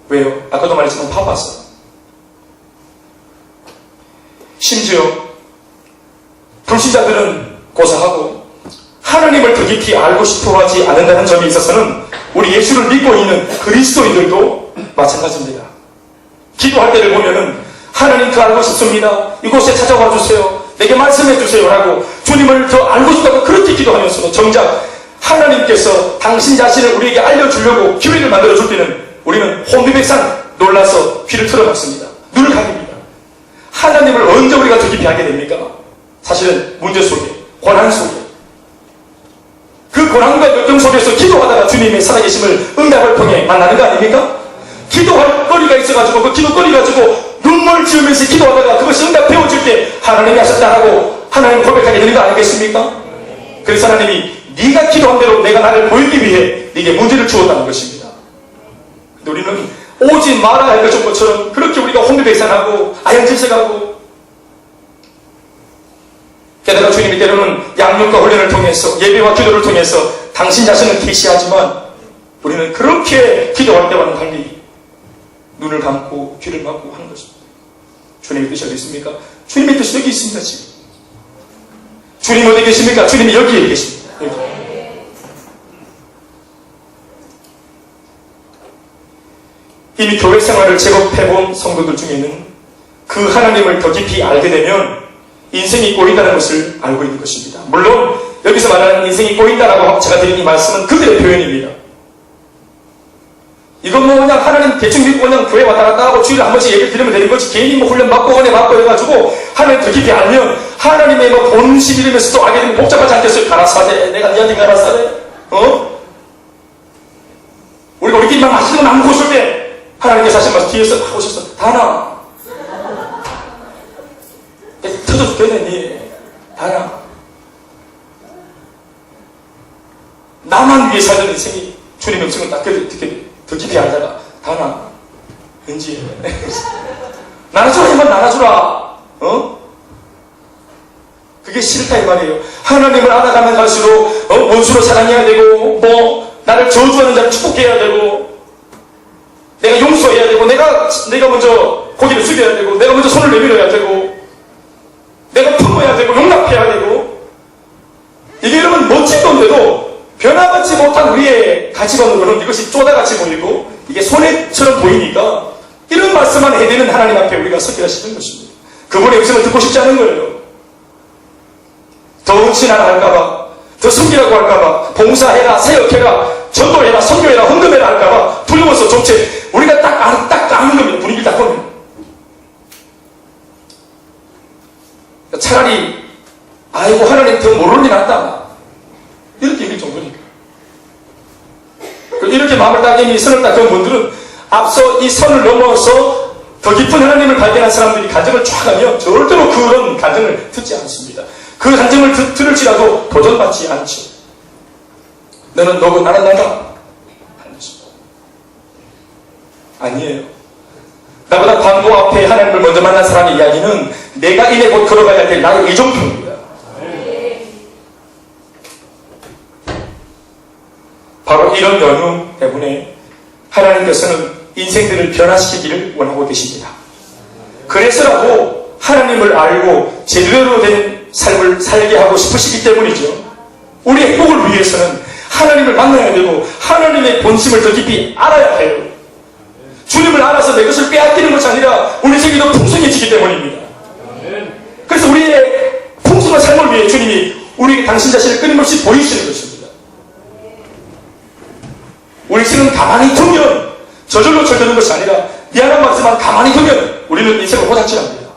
왜요? 아까도 말했지만 바빴어요. 심지어 불신자들은 고사하고 하나님을 더 깊이 알고 싶어하지 않는다는 점에 있어서는 우리 예수를 믿고 있는 그리스도인들도 마찬가지입니다. 기도할 때를 보면은 하나님 더 알고 싶습니다. 이곳에 찾아와 주세요. 내게 말씀해 주세요. 라고 주님을 더 알고 싶다고 그렇게 기도하면서도 정작 하나님께서 당신 자신을 우리에게 알려주려고 기회를 만들어줄 때는 우리는 혼비백산 놀라서 귀를 틀어막습니다. 눈을 가립니다. 하나님을 언제 우리가 더 깊이 알게 됩니까? 사실은 문제 속에, 고난 속에 그 고난과 역경 속에서 기도하다가 주님의 살아계심을 응답을 통해 만나는 거 아닙니까? 기도할 거리가 있어가지고 그 기도거리 가지고 눈물 지으면서 기도하다가 그것이 응답되어질 때 하나님이 하셨다라고 하나님 고백하게 되는 거 아니겠습니까? 그래서 하나님이 네가 기도한 대로 내가 나를 보이기 위해 네게 문제를 주었다는 것입니다. 근데 우리는 오지 말아야 할 것처럼 그렇게 우리가 혼비백산하고 아연질색하고 게다가 주님이 때로는 양육과 훈련을 통해서 예배와 기도를 통해서 당신 자신을 계시하지만 우리는 그렇게 기도할 때와는 달리 눈을 감고 귀를 막고 하는 것입니다. 주님의 뜻이 어디 있습니까? 주님의 뜻이 여기 있습니다. 지금 주님 어디 계십니까? 주님이 여기에 계십니다. 여기. 이미 교회 생활을 제법 해본 성도들 중에는 그 하나님을 더 깊이 알게 되면 인생이 꼬인다는 것을 알고 있는 것입니다. 물론 여기서 말하는 인생이 꼬인다라고 제가 드린 이 말씀은 그들의 표현입니다. 이건 뭐 그냥 하나님 대충 믿고 그냥 교회 왔다 갔다 하고 주일에 한 번씩 예배를 드리면 되는 거지 개인이 뭐 훈련 받고 은혜 받고 해가지고 하나님 더 깊이 알면 하나님의 뭐 본심 이름에서 또 알게 되면 복잡하지 않겠어요? 가라사대 내가 니한테 가라사대 우리가 우리끼리 막 맛있는 거 나누고 있을 때 하나님께서 하신 말씀 뒤에서 하고 오셨어. 다나 터져 죽겠네. 다나 나만 위해 살던 인생이 주님의 음성을 딱 듣게 더 깊이 알다가 다나 왠지 나눠주라 이만 나눠주라 그게 싫다 이 말이에요. 하나님을 알아가면 갈수록 원수로 사랑해야 되고 뭐 나를 저주하는 자를 축복해야 되고 내가 용서해야 되고 내가 먼저 고개를 숙여야 되고 내가 먼저 손을 내밀어야 되고 내가 품어야 되고 용납해야 되고 이게 여러분 멋진 건데도 변화받지 못한 우리의 가치관으로는 이것이 쪼다같이 보이고 이게 손해처럼 보이니까 이런 말씀만 해드리는 하나님 앞에 우리가 서기가 싫은 것입니다. 그분의 음성을 듣고 싶지 않은 거예요. 더 헌신하라 할까봐, 더 섬기라고 할까봐, 봉사해라, 사역해라, 전도해라, 선교해라, 헌금해라 할까봐 두려워서 정체 우리가 딱 아는 겁니다. 분위기를 딱 보면. 차라리 아이고 하나님 더 모르는 게 낫다 이렇게 얘기할 정도니까. 이렇게 마음을 딱 이미 선을 딱 그은 분들은 앞서 이 선을 넘어서 더 깊은 하나님을 발견한 사람들이 간증을 쫙 하면 절대로 그런 간증을 듣지 않습니다. 그 간증을 들을지라도 도전받지 않죠. 너는 너고 나는 나다 하는 것입니다. 아니에요. 나보다 광고 앞에 하나님을 먼저 만난 사람의 이야기는 내가 이내 곧 걸어가야 될 나의 의정표입니다. 바로 이런 연유 때문에 하나님께서는 인생들을 변화시키기를 원하고 계십니다. 그래서라도 하나님을 알고 제대로 된 삶을 살게 하고 싶으시기 때문이죠. 우리의 행복을 위해서는 하나님을 만나야 되고 하나님의 본심을 더 깊이 알아야 해요. 주님을 알아서 내 것을 빼앗기는 것이 아니라 우리 생이 더 풍성해지기 때문입니다. 그래서 우리의 풍성한 삶을 위해 주님이 우리에게 당신 자신을 끊임없이 보이시는 것입니다. 우리 인생은 가만히 두면 저절로 철드는 것이 아니라 미안한 말씀만 가만히 두면 우리는 인생을 호작질합니다.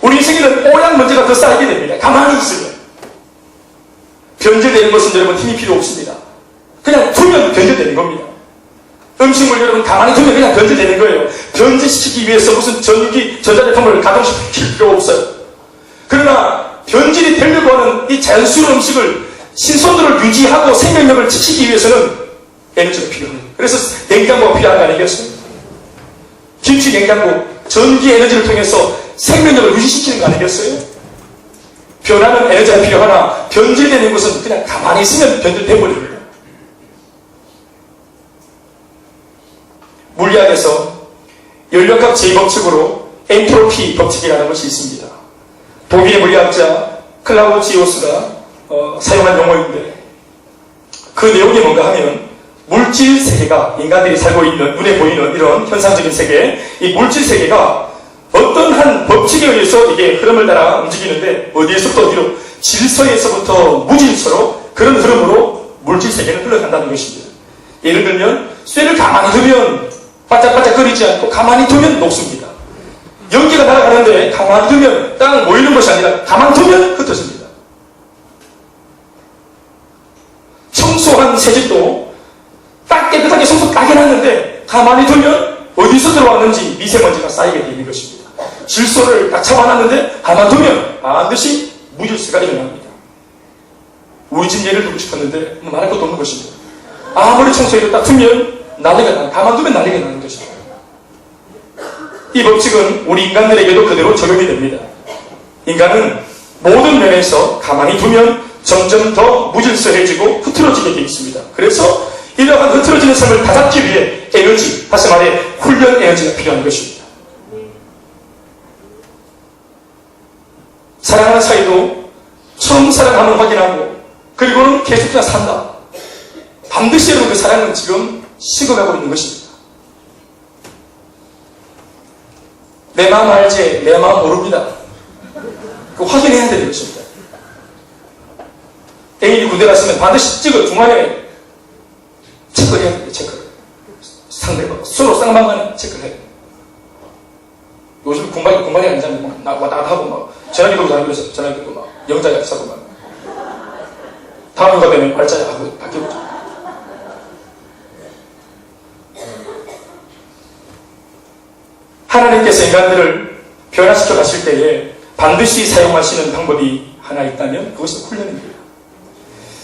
우리 인생에는 오양 문제가 더 쌓이게 됩니다. 가만히 있으면. 변질되는 것은 여러분 힘이 필요 없습니다. 그냥 두면 변질되는 겁니다. 음식물 여러분 가만히 두면 그냥 변질되는 거예요. 변질시키기 위해서 무슨 전기, 전자제품을 가동시킬 필요 없어요. 그러나 변질이 되려고 하는 이 자연스러운 음식을 신선도를 유지하고 생명력을 지키기 위해서는 에너지가 필요합니다. 그래서 냉장고가 필요한 거 아니겠어요? 김치 냉장고, 전기 에너지를 통해서 생명력을 유지시키는 거 아니겠어요? 변하는 에너지가 필요하나 변질되는 것은 그냥 가만히 있으면 변질돼버립니다. 물리학에서 연력학 제2법칙으로 엔트로피 법칙이라는 것이 있습니다. 독일의 물리학자 클라우지오스가 사용한 용어인데 그 내용이 뭔가 하면 물질 세계가 인간들이 살고 있는 눈에 보이는 이런 현상적인 세계, 이 물질 세계가 어떤 한 법칙에 의해서 이게 흐름을 따라 움직이는데 어디에서부터 어디로 질서에서부터 무질서로 그런 흐름으로 물질 세계는 흘러간다는 것입니다. 예를 들면 쇠를 가만히 두면 바짝바짝거리지 않고 가만히 두면 녹습니다. 연기가 날아가는데 가만히 두면 땅 모이는 것이 아니라 가만히 두면 흩어집니다. 청소한 새집도 딱 깨끗하게 청소 딱 해놨는데 가만히 두면 어디서 들어왔는지 미세먼지가 쌓이게 되는 것입니다. 질소를 딱 잡아놨는데 가만히 두면 반드시 무질서가 일어납니다. 우리 집 예를 들고 싶었는데 말할 것도 없는 것입니다. 아무리 청소해도 딱 두면 난리가 나요. 가만히 두면 난리가 나는 것입니다. 이 법칙은 우리 인간들에게도 그대로 적용이 됩니다. 인간은 모든 면에서 가만히 두면 점점 더 무질서해지고 흐트러지게 되어 있습니다. 그래서 이러한 흐트러지는 삶을 다잡기 위해 에너지, 다시 말해 훈련 에너지가 필요한 것입니다. 사랑하는 사이도 처음 사랑하면 확인하고 그리고는 계속해서 산다. 반드시 여러분 그 사랑은 지금 식어가고 있는 것입니다. 내 마음 알지? 내 마음 모릅니다. 그거 확인해야 되는 것입니다. 애인이 군대 갔으면 반드시 중간에 체크를 해야 됩니다. 체크를. 상대방 서로 쌍방간에 체크를 해야 됩니다. 요즘 공방이 아니잖아요. 막 왔다 갔다 하고 막 전화기 들고 다니면서 전화기 들고 막 영자야 비싸고 막 다음 휴가 되면 발자야 하고 바뀌고 하나님께서 인간들을 변화시켜 가실 때에 반드시 사용하시는 방법이 하나 있다면 그것은 훈련입니다.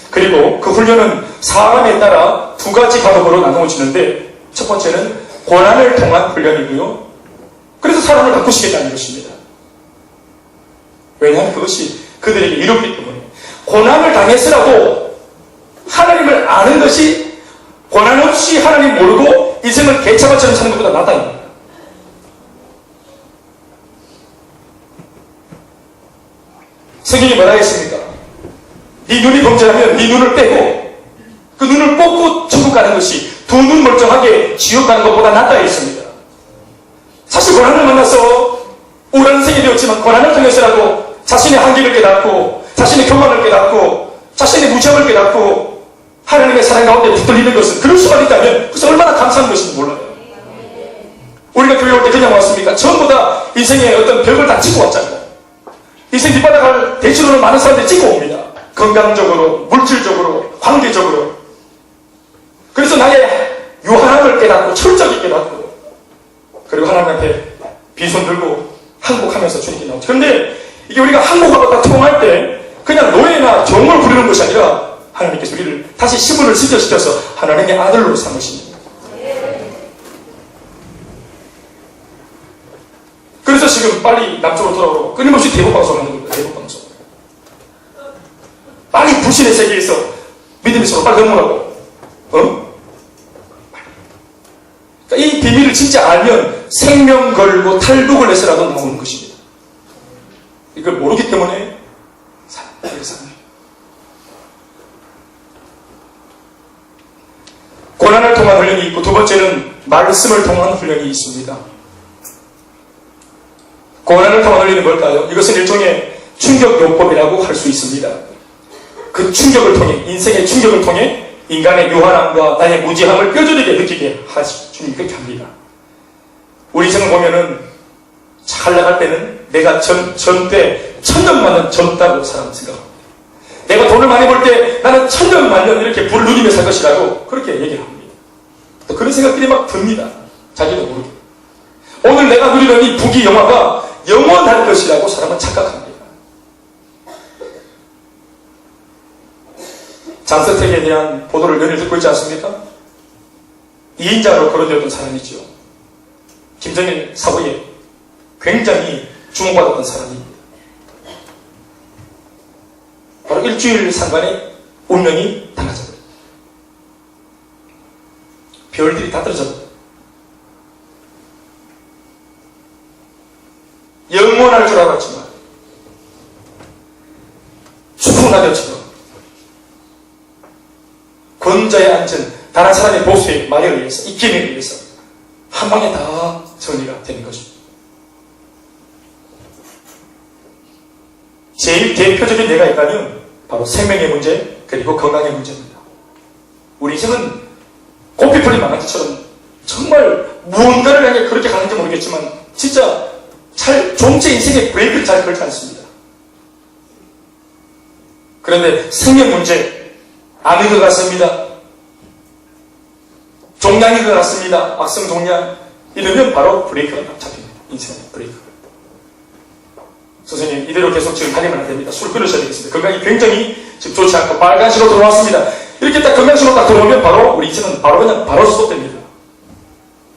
그리고 그 훈련은 사람에 따라 두 가지 방법으로 나누어지는데 첫 번째는 고난을 통한 훈련이고요. 그래서 사람을 바꾸시겠다는 것입니다. 왜냐하면 그것이 그들에게 이롭기 때문에 고난을 당했으라도 하나님을 아는 것이 고난 없이 하나님 모르고 인생을 개차반처럼 사는 것보다 낫다는 겁니다. 성경이 뭐라 했습니까? 네 눈이 범죄하면 네 눈을 빼고 그 눈을 뽑고 천국 가는 것이 두 눈 멀쩡하게 지옥 가는 것보다 낫다 했습니다. 사실 고난을 만나서 우울한 생이 되었지만 고난을 통해서라도 자신의 한계를 깨닫고 자신의 교만을 깨닫고 자신의 무지함을 깨닫고 하나님의 사랑 가운데 붙들리는 것은 그럴 수만 있다면 그것은 얼마나 감사한 것인지 몰라요. 우리가 교회 올 때 그냥 왔습니까? 전부 다 인생의 어떤 벽을 다 찍고 왔잖아요. 인생 뒷바닥을 대치로는 많은 사람들이 찍고 옵니다. 건강적으로, 물질적으로, 관계적으로. 그래서 나의 유한함을 깨닫고 철저하게 깨닫고 그리고 하나님 앞에 비손 들고 항복하면서 주님께 나오죠. 그런데 이게 우리가 항복하고 딱 통할 때 그냥 노예나 종을 부르는 것이 아니라 하나님께서 우리를 다시 신분을 신전시켜서 하나님의 아들로 삼으십니다. 그래서 지금 빨리 남쪽으로 돌아오고 끊임없이 대복방송 하는 겁니다. 대복방송. 빨리 불신의 세계에서 믿음의 서로 빨리 넘어가고 그러니까 이 비밀을 진짜 알면 생명 걸고 탈북을 해서라도 나오는 것입니다. 이걸 모르기 때문에 이렇게 사는 거예요. 고난을 통한 훈련이 있고 두 번째는 말씀을 통한 훈련이 있습니다. 고난을 통한 훈련이 뭘까요? 이것은 일종의 충격요법이라고 할 수 있습니다. 그 충격을 통해 인생의 충격을 통해 인간의 유한함과 나의 무지함을 뼈저리게 느끼게 하시 주님 그렇게 합니다. 우리 인생을 보면은 잘 나갈 때는 내가 전때 천년만년 젊다고 사람은 생각합니다. 내가 돈을 많이 벌 때 나는 천년만년 이렇게 불을 누리며 살 것이라고 그렇게 얘기를 합니다. 또 그런 생각들이 막 듭니다. 자기도 모르게. 오늘 내가 누리는 이 부귀 영화가 영원할 것이라고 사람은 착각합니다. 장서택에 대한 보도를 연일 듣고 있지 않습니까? 2인자로 거론되었던 사람이죠. 김정일 사후에 굉장히 주목받았던 사람입니다. 바로 일주일 상간에 운명이 달라져버려요. 별들이 다 떨어져버려요. 영원할 줄 알았지만 추풍 낙엽처럼 권자에 앉은 다른 사람의 보수의 말에 의해서 입김에 의해서 한 방에 다 정리가 되는 것입니다. 제일 대표적인 예가 있다면 바로 생명의 문제 그리고 건강의 문제입니다. 우리 인생은 꽃피 풀린 망아지처럼 정말 무언가를 향해 그렇게 가는지 모르겠지만 진짜 종제 인생의 브레이크를 잘 걸지 않습니다. 그런데 생명 문제 암인 것 같습니다. 종양인 것 같습니다. 악성 종양 이러면 바로 브레이크가 잡힙니다. 인생의 브레이크. 선생님 이대로 계속 지금 달리면 안 됩니다. 술 끊으셔야 되겠습니다. 건강이 굉장히 지금 좋지 않고 빨간시로 들어왔습니다. 이렇게 딱 건강시로 딱 들어오면 바로 우리 인생은 바로 스톱됩니다.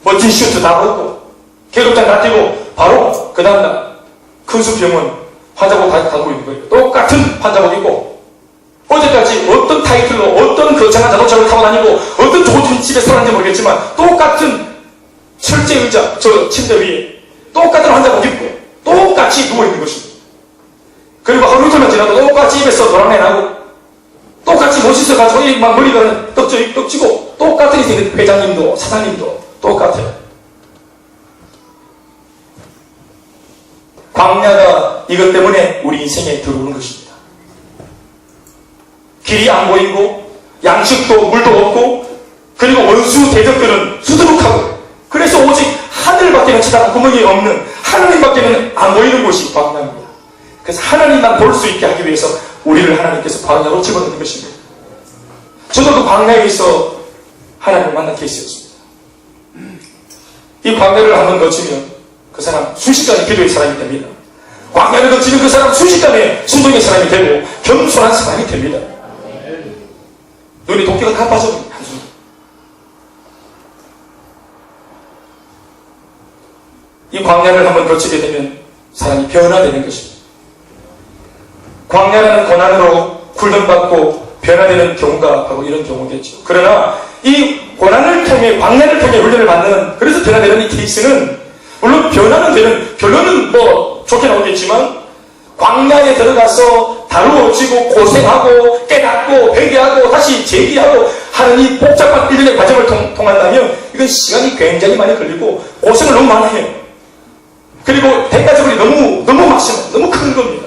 멋진 슈트 다 벗고 계급장 다 띄고 바로 그 다음날 큰수병원 환자복 가지고 있는 거예요. 똑같은 환자복 입고 어제까지 어떤 타이틀로 어떤 거창한 자동차를 타고 다니고 어떤 좋은 집에 살았는지 모르겠지만 똑같은 철제 의자 저 침대 위에 똑같은 환자복 입고 똑같이 누워있는 것입니다. 그리고 하루 이틀만 지나도 똑같이 입에서 노란내 나고 똑같이 멋있어가지고 막 머리가 떡지고 똑같은 인생의 회장님도 사장님도 똑같아요. 광야가 이것 때문에 우리 인생에 들어오는 것입니다. 길이 안 보이고 양식도 물도 없고 그리고 원수 대적들은 수두룩하고 그래서 오직 하늘밖에는 치닫고 구멍이 없는 하나님밖에는 안 보이는 곳이 광야입니다. 그래서 하나님만 볼 수 있게 하기 위해서 우리를 하나님께서 광야로 집어넣는 것입니다. 저도 그 광야에 있어 하나님을 만난 케이스였습니다. 이 광야를 한번 거치면 그 사람 순식간에 기도의 사람이 됩니다. 광야를 거치면 그 사람 순식간에 순종의 사람이 되고 겸손한 사람이 됩니다. 눈에 도끼가 다 빠져버립니다. 한순간. 이 광야를 한번 거치게 되면 사람이 변화되는 것입니다. 광야라는 고난으로 훈련받고 변화되는 경우가 바로 이런 경우겠죠. 그러나 이 고난을 통해 광야를 통해 훈련을 받는 그래서 변화되는 이 케이스는 물론 변화는 되는 결론은 뭐 좋게 나오겠지만 광야에 들어가서 다루어지고 고생하고 깨닫고 회개하고 다시 재기하고 하는 이 복잡한 일련의 과정을 통한다면 이건 시간이 굉장히 많이 걸리고 고생을 너무 많이 해요. 그리고 대가적으로 너무 막심해, 너무 큰 겁니다.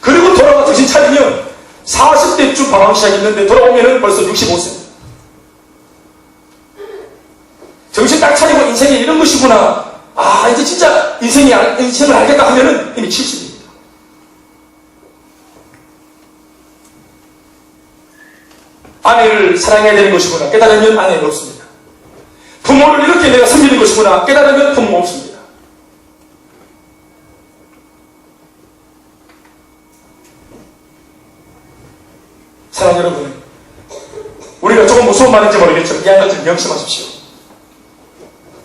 그리고 돌아와 정신 차리면 40대쯤 방황 시작했는데 돌아오면은 벌써 65세. 정신 딱 차리고 인생이 이런 것이구나. 아, 이제 진짜 인생을 알겠다 하면은 이미 70입니다. 아내를 사랑해야 되는 것이구나 깨달으면 아내는 없습니다. 부모를 이렇게 내가 섬기는 것이구나 깨달으면 부모가 없습니다. 사랑 여러분, 우리가 조금 무서운 말인지 모르겠지만 이 한 가지 명심하십시오.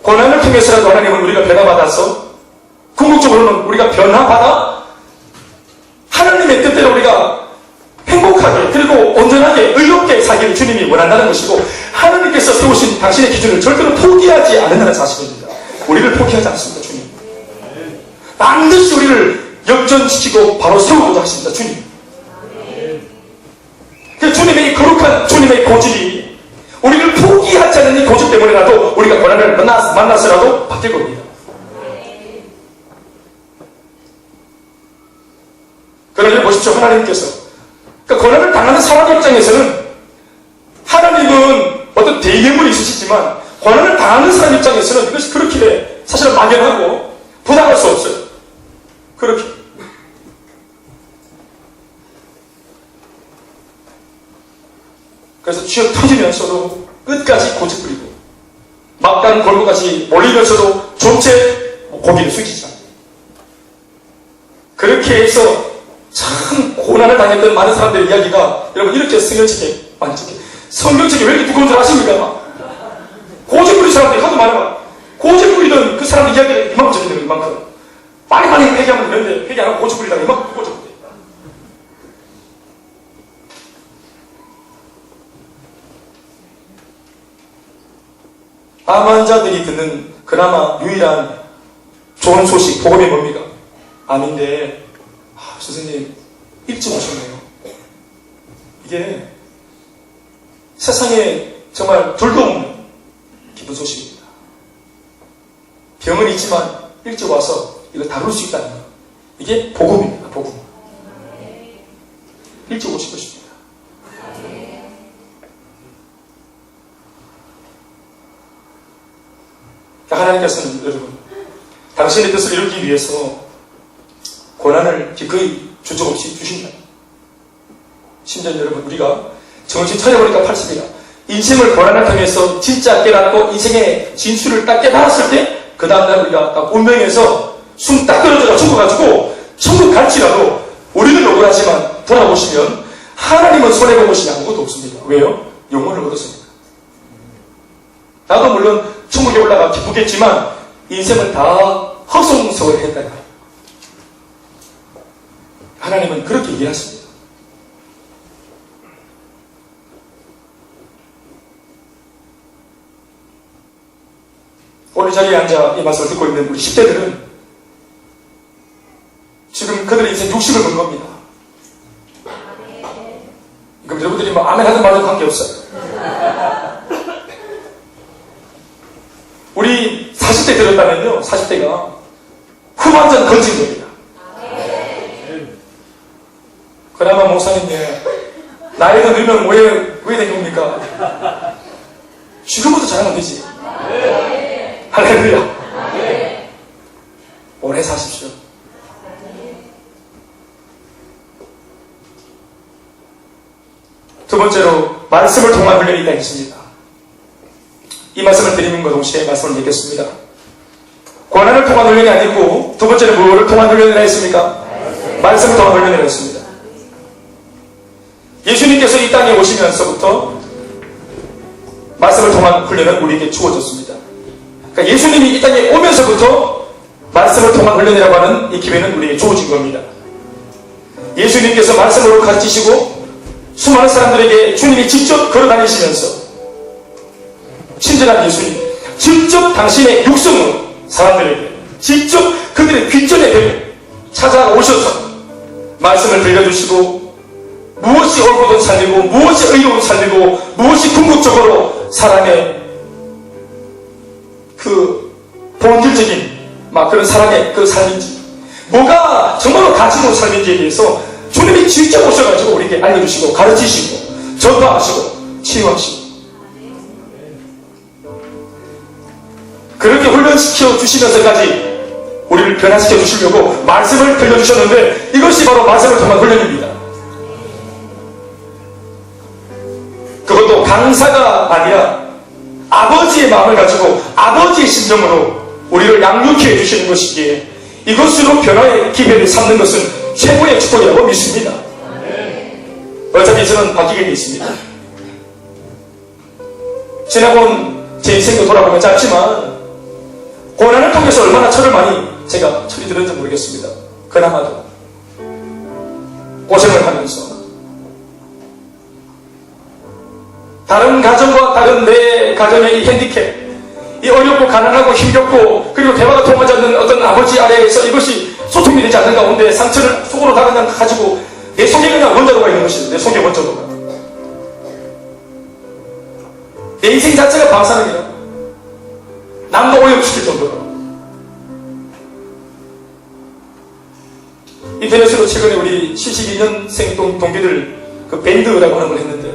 고난을 통해서라도 하나님은 우리가 변화받아서 궁극적으로는 우리가 변화받아 하나님의 뜻대로 우리가 행복하게 그리고 온전하게 의롭게 살기를 주님이 원한다는 것이고 하나님께서 세우신 당신의 기준을 절대로 포기하지 않는다는 사실입니다. 우리를 포기하지 않습니다. 주님 반드시 우리를 역전시키고 바로 세우고자 하십니다. 주님 그 주님의 이 거룩한 주님의 고집이 우리를 포기하지 않는 이 고집 때문에라도 우리가 고난을 만나서라도 바뀔 겁니다. 그러니 보십시오. 하나님께서 그러니까 고난을 당하는 사람 입장에서는 하나님은 어떤 대개물이 있으시지만 고난을 당하는 사람 입장에서는 이것이 그렇게 사실은 막연하고 부담할 수 없어요. 그렇게 그래서 쥐어 터지면서도 끝까지 고집 부리고 막간 골고까지 몰리면서도 존재 고개를 숙이지 않고 그렇게 해서 참 고난을 당했던 많은 사람들의 이야기가 여러분 이렇게 성경책에 많이 적혀요. 성경책이 왜 이렇게 두꺼운 줄 아십니까? 고집 부리는 사람들이 하도 많아요. 고집 부리던 그 사람들 이야기를 이만큼 적혀요. 이만큼 많이 회개하면 되는데 회개 안 하고 고집 부리다가 이만큼 두꺼워졌대. 암 환자들이 듣는 그나마 유일한 좋은 소식, 복음이 뭡니까? 암인데 선생님 일찍 오셨네요. 이게 세상에 정말 둘도 없는 기쁜 소식입니다. 병은 있지만 일찍 와서 이걸 다룰 수 있다는 것. 이게 복음입니다. 복음. 일찍 오시고 싶습니다. 하나님께서는 여러분 당신의 뜻을 이루기 위해서 고난을 기꺼이 주저없이 주신다. 심지어 여러분 우리가 정신 차려보니까 80이라 인생을 고난을 통해서 진짜 깨닫고 인생의 진수를 딱 깨달았을 때 그 다음날 우리가 딱 운명에서 숨 딱 떨어져서 죽어가지고 천국 갈지라도 우리는 억울하지만 돌아보시면 하나님은 손해본 것이 아무것도 없습니다. 왜요? 영혼을 얻었습니다. 나도 물론 천국에 올라가 기쁘겠지만 인생은 다 허송세월을 했다. 하나님은 그렇게 이해하십니다. 오늘 자리에 앉아 이 말씀을 듣고 있는 우리 10대들은 지금 그들의 인생 60을 건 겁니다. 그럼 여러분들이 뭐 아멘 하든 말든 관계없어요. 우리 40대 들었다면요, 40대가 후반전 건진 겁니다. 그나마 목사님, 나이가 들면 왜 된 겁니까? 지금부터 잘하면 되지. 할렐루야. 오래 사십시오. 두 번째로, 말씀을 통한 훈련이 있다 했습니다. 이 말씀을 드리는 것 동시에 말씀을 맺겠습니다. 고난을 통한 훈련이 아니고 두 번째는 무엇을 통한 훈련이라 했습니까? 말씀을 통한 훈련이라 했습니다. 예수님께서 이 땅에 오시면서부터 말씀을 통한 훈련은 우리에게 주어졌습니다. 그러니까 예수님이 이 땅에 오면서부터 말씀을 통한 훈련이라고 하는 이 기회는 우리에게 주어진 겁니다. 예수님께서 말씀으로 가르치시고 수많은 사람들에게 주님이 직접 걸어다니시면서 친절한 예수님, 직접 당신의 육성으로 사람들에게 직접 그들의 귓전에 찾아오셔서 말씀을 들려주시고 무엇이 옳고든 살리고 무엇이 의로운 살리고 무엇이 궁극적으로 사람의 그 본질적인 그런 사람의 그 삶인지 뭐가 정말로 가치로 삶인지에 대해서 주님이 직접 오셔가지고 우리에게 알려주시고 가르치시고 전파하시고 치유하시고 그렇게 훈련시켜 주시면서까지 우리를 변화시켜 주시려고 말씀을 들려주셨는데 이것이 바로 말씀을 통한 훈련입니다. 그것도 강사가 아니라 아버지의 마음을 가지고 아버지의 심정으로 우리를 양육해 주시는 것이기에 이것으로 변화의 기회를 삼는 것은 최고의 축복이라고 믿습니다. 어차피 저는 바뀌게 되어 있습니다. 지나본 제 인생도 돌아보면 짧지만 고난을 통해서 얼마나 철을 많이 제가 철이 들었는지 모르겠습니다. 그나마도 고생을 하면서 다른 가정과 다른 내 가정의 이 핸디캡, 이 어렵고 가난하고 힘겹고 그리고 대화가 통하지 않는 어떤 아버지 아래에서 이것이 소통이 되지 않는 가운데 상처를 속으로 다 그냥 가지고 내 속에 그냥 원자로가 있는 것이죠. 내 속에 원자로가. 내 인생 자체가 방사능이라 남도 오염시킬 정도로. 인터넷으로 최근에 우리 72년생 동기들 그 밴드라고 하는 걸 했는데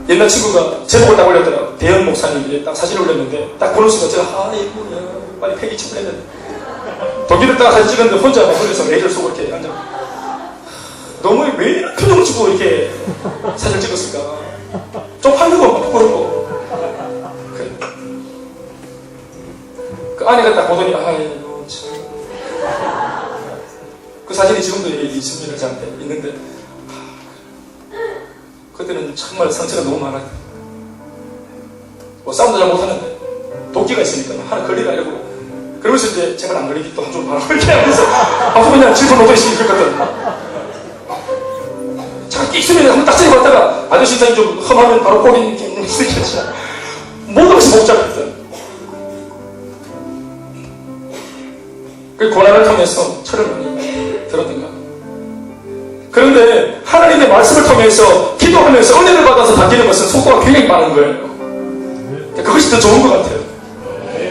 옛날 친구가 제목을 딱 올렸더라고. 대현 목사님이 딱 사진을 올렸는데 딱 보는 순간 제가 이거야 빨리 폐기치고 했는데 동기들 딱 사진 찍었는데 혼자 혼자서 레이저를 쏘고 이렇게 앉아. 너무 왜 이런 표정을 찍고 이렇게 사진을 찍었을까? 좀 화는 거 부끄럽고. 그래. 그 아내가 딱 보더니 아이고 참. 그 사진이 지금도 있습니다. 저한테 있는데 그때는 정말 상처가 너무 많아요. 뭐 싸움도 잘 못하는데 도끼가 있으니까 하나 걸리라 이러고 그러면서 이제 제발 안 걸리기 또 한쪽 바라고 이렇게 하면서 아주 그냥 질문 놓고 있으니 그랬거든. 잠깐 있으면 한번 딱 찍어봤다가 아저씨 인상이 좀 험하면 바로 꼬리는 이렇게 있으겠지. 모든 것이 복잡했던. 그 고난을 통해서 철을 많이 들었던가. 그런데 하나님의 말씀을 통해서 기도하면서 은혜를 받아서 바뀌는 것은 속도가 굉장히 빠른 거예요. 그것이 더 좋은 것 같아요.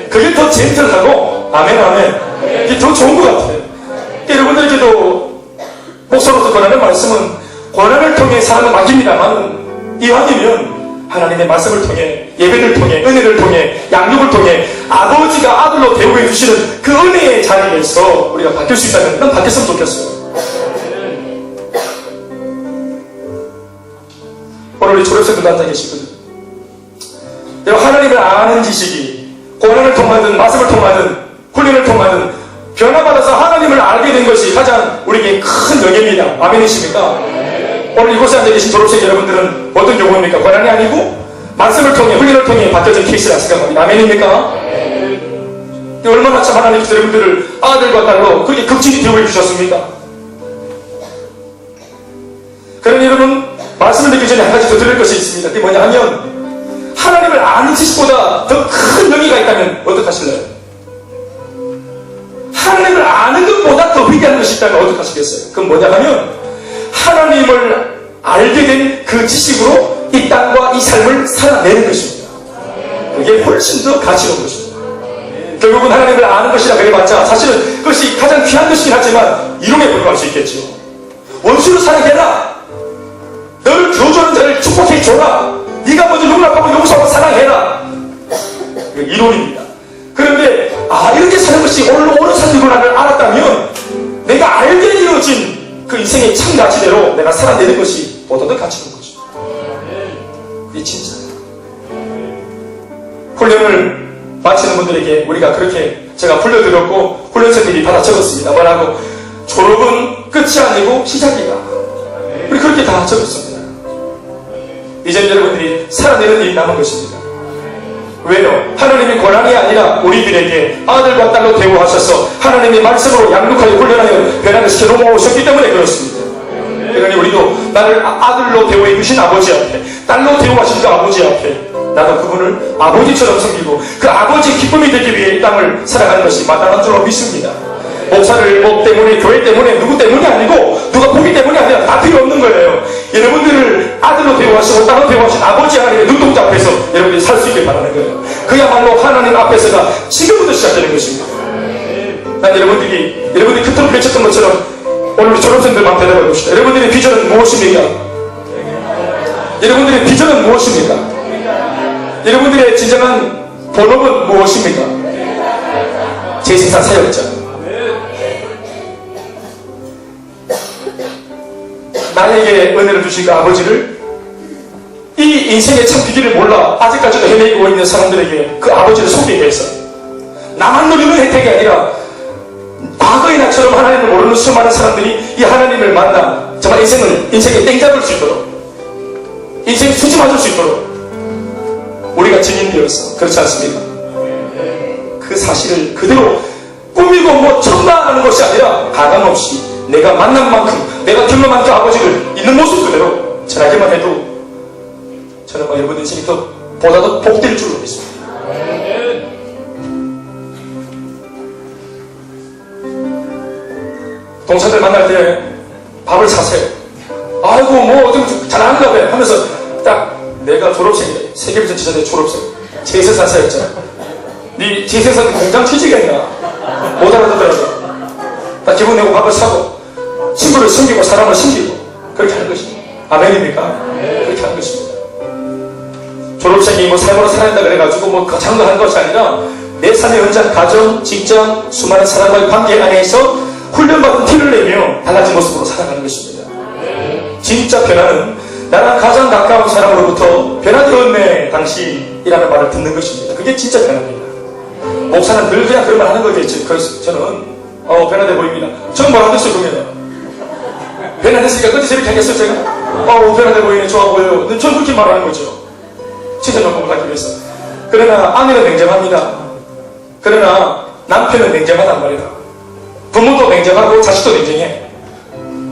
그게 더 젠틀하고 아멘 아멘. 이게 더 좋은 것 같아요. 여러분들에게도 목사로서 권하는 말씀은 고난을 통해 사람을 맡깁니다만 이왕이면 하나님의 말씀을 통해 예배를 통해 은혜를 통해 양육을 통해 아버지가 아들로 대우해 주시는 그 은혜의 자리에서 우리가 바뀔 수 있다면 난 바뀌었으면 좋겠어요. 오늘 우리 졸업생들도 앉아 계시거든. 내가 하나님을 아는 지식이 고난을 통하든 말씀을 통하든 훈련을 통하든 변화받아서 하나님을 알게 된 것이 가장 우리에게 큰 영예입니다. 아멘이십니까? 오늘 이곳에 앉아 계신 졸업생 여러분들은 어떤 경우입니까? 고난이 아니고 말씀을 통해 훈련을 통해 바뀌어진 케이스라 생각합니다. 아멘입니까? 얼마나 참 하나님께서 여러분들을 아들과 딸로 그렇게 극진히 대우해 주셨습니까? 그런 여러분 말씀을 듣기 전에 한 가지 더 들을 것이 있습니다. 그게 뭐냐 하면 하나님을 아는 지식보다 더 큰 영예가 있다면 어떡하실래요? 하나님을 아는 것보다 더 위대한 것이 있다면 어떡하시겠어요? 그건 뭐냐 하면 하나님을 알게 된 그 지식으로 이 땅과 이 삶을 살아내는 것입니다. 그게 훨씬 더 가치로운 것입니다. 결국은 하나님을 아는 것이라 그래봤자 사실은 그것이 가장 귀한 것이긴 하지만 이름에 불과할 수 있겠죠. 원수를 사랑해라. 너를 교조하는 자를 축복해 줘라. 네가 먼저 용납하고 용서하고 사랑해라. 이론입니다. 그런데 이렇게 사는 것이 옳은 삶이구나를 알았다면 내가 알게 이루어진 그 인생의 참 가치대로 내가 살아내는 것이 보다 더 가치로운 것이죠. 그게 진짜. 훈련을 마치는 분들에게 우리가 그렇게 제가 불러드렸고 훈련생들이 받아 적었습니다. 뭐라고? 졸업은 끝이 아니고 시작이다. 우리 그렇게 다 적었습니다. 이제 여러분들이 살아내는 일이 남은 것입니다. 왜요? 하나님이 고난이 아니라 우리들에게 아들과 딸로 대우하셔서 하나님의 말씀으로 양육하여 훈련하여 변화를 시켜 놓으셨기 때문에 그렇습니다. 그러니 우리도 나를 아들로 대우해 주신 아버지 앞에, 딸로 대우하신 그 아버지 앞에 나도 그분을 아버지처럼 섬기고 그 아버지의 기쁨이 되기 위해 이 땅을 살아가는 것이 마땅한 줄로 믿습니다. 목사를 뭐 때문에, 교회 때문에, 누구 때문이 아니고 누가 보기 때문이 아니라 다 필요 없는 거예요. 여러분들을 아들로 대우하시고 딸로 대우하신 아버지 하나님의 눈동자 앞에서 여러분들이 살 수 있길 바라는 거예요. 그야말로 하나님 앞에서가 지금부터 시작되는 것입니다. 난 여러분들이 그토록 외쳤던 것처럼 오늘 졸업생들만 대답해 봅시다. 여러분들의 비전은 무엇입니까? 여러분들의 비전은 무엇입니까? 여러분들의 진정한 본업은 무엇입니까? 재생산 사역자. 나에게 은혜를 주신 그 아버지를, 이 인생의 참 비기를 몰라 아직까지도 헤매고 있는 사람들에게 그 아버지를 소개해서 나만 누리는 혜택이 아니라 과거의 나처럼 하나님을 모르는 수많은 사람들이 이 하나님을 만나 정말 인생에 땡잡을 수 있도록, 인생 수지 맞을 수 있도록 우리가 증인되었어. 그렇지 않습니까? 그 사실을 그대로 꾸미고 뭐 첨가하는 것이 아니라 가감없이 내가 만난 만큼, 내가 경험한 그 아버지를 있는 모습 그대로 전하기만 해도 저는 여러분 인생이 보다 더 복될 줄로 믿습니다. 동창들 만날 때 밥을 사세요. 아이고 뭐 어디 잘하는가 봐 하면서 딱 내가 졸업생이야. 세계비전 지사대 졸업생. 재생산 사였잖아. 네 재생산 공장 취직했냐? 못 알아듣더라도 딱 기분 내고 밥을 사고 친구를 섬기고 사람을 섬기고 그렇게 하는 것입니다. 아멘입니까? 그렇게 하는 것입니다. 졸업생이 뭐 삶으로 살아낸다 그래가지고 뭐 장도하는 것이 아니라 내 삶의 현장, 가정, 직장, 수많은 사람과의 관계 안에서 훈련받은 티를 내며 달라진 모습으로 살아가는 것입니다. 진짜 변화는 나랑 가장 가까운 사람으로부터 변화되었네 당신이라는 말을 듣는 것입니다. 그게 진짜 변화입니다. 목사는 늘 그냥 그런 말 하는 거겠지. 그래서 저는 변화돼 보입니다. 저는 뭐라 됐어요 그러면? 변화됐으니까 끝이 저렇게 하겠어요 제가? 변화돼 보이네, 좋아 보여요. 저는 그렇게 말하는 거죠. 진짜 명복을 하기 위해서. 그러나 아내는 냉정합니다. 그러나 남편은 냉정하단 말이다. 부모도 냉정하고 자식도 냉정해.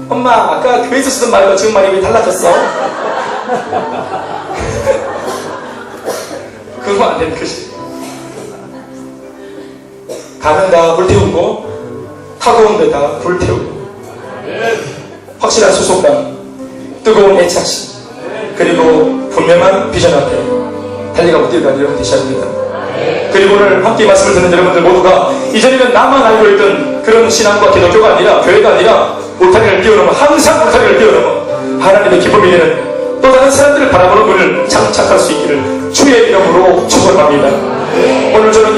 엄마 아까 교회에서 쓰던 말과 지금 말이 왜 달라졌어? 그거 안 되는 것이. 가면 다 불태우고 타고 온 데다 불태우고 확실한 소속감, 뜨거운 애착심, 그리고 분명한 비전 앞에 달려가고 뛰어가는 여러분 되셔야 합니다. 그리고 오늘 함께 말씀을 듣는 여러분들 모두가 이전에는 나만 알고 있던 그런 신앙과 기독교가 아니라, 교회가 아니라 울타리를 뛰어넘어, 항상 울타리를 뛰어넘어 하나님의 기쁨이 되는 또 다른 사람들을 바라보는 눈을 장착할 수 있기를 주의 이름으로 축원합니다. 오늘 저는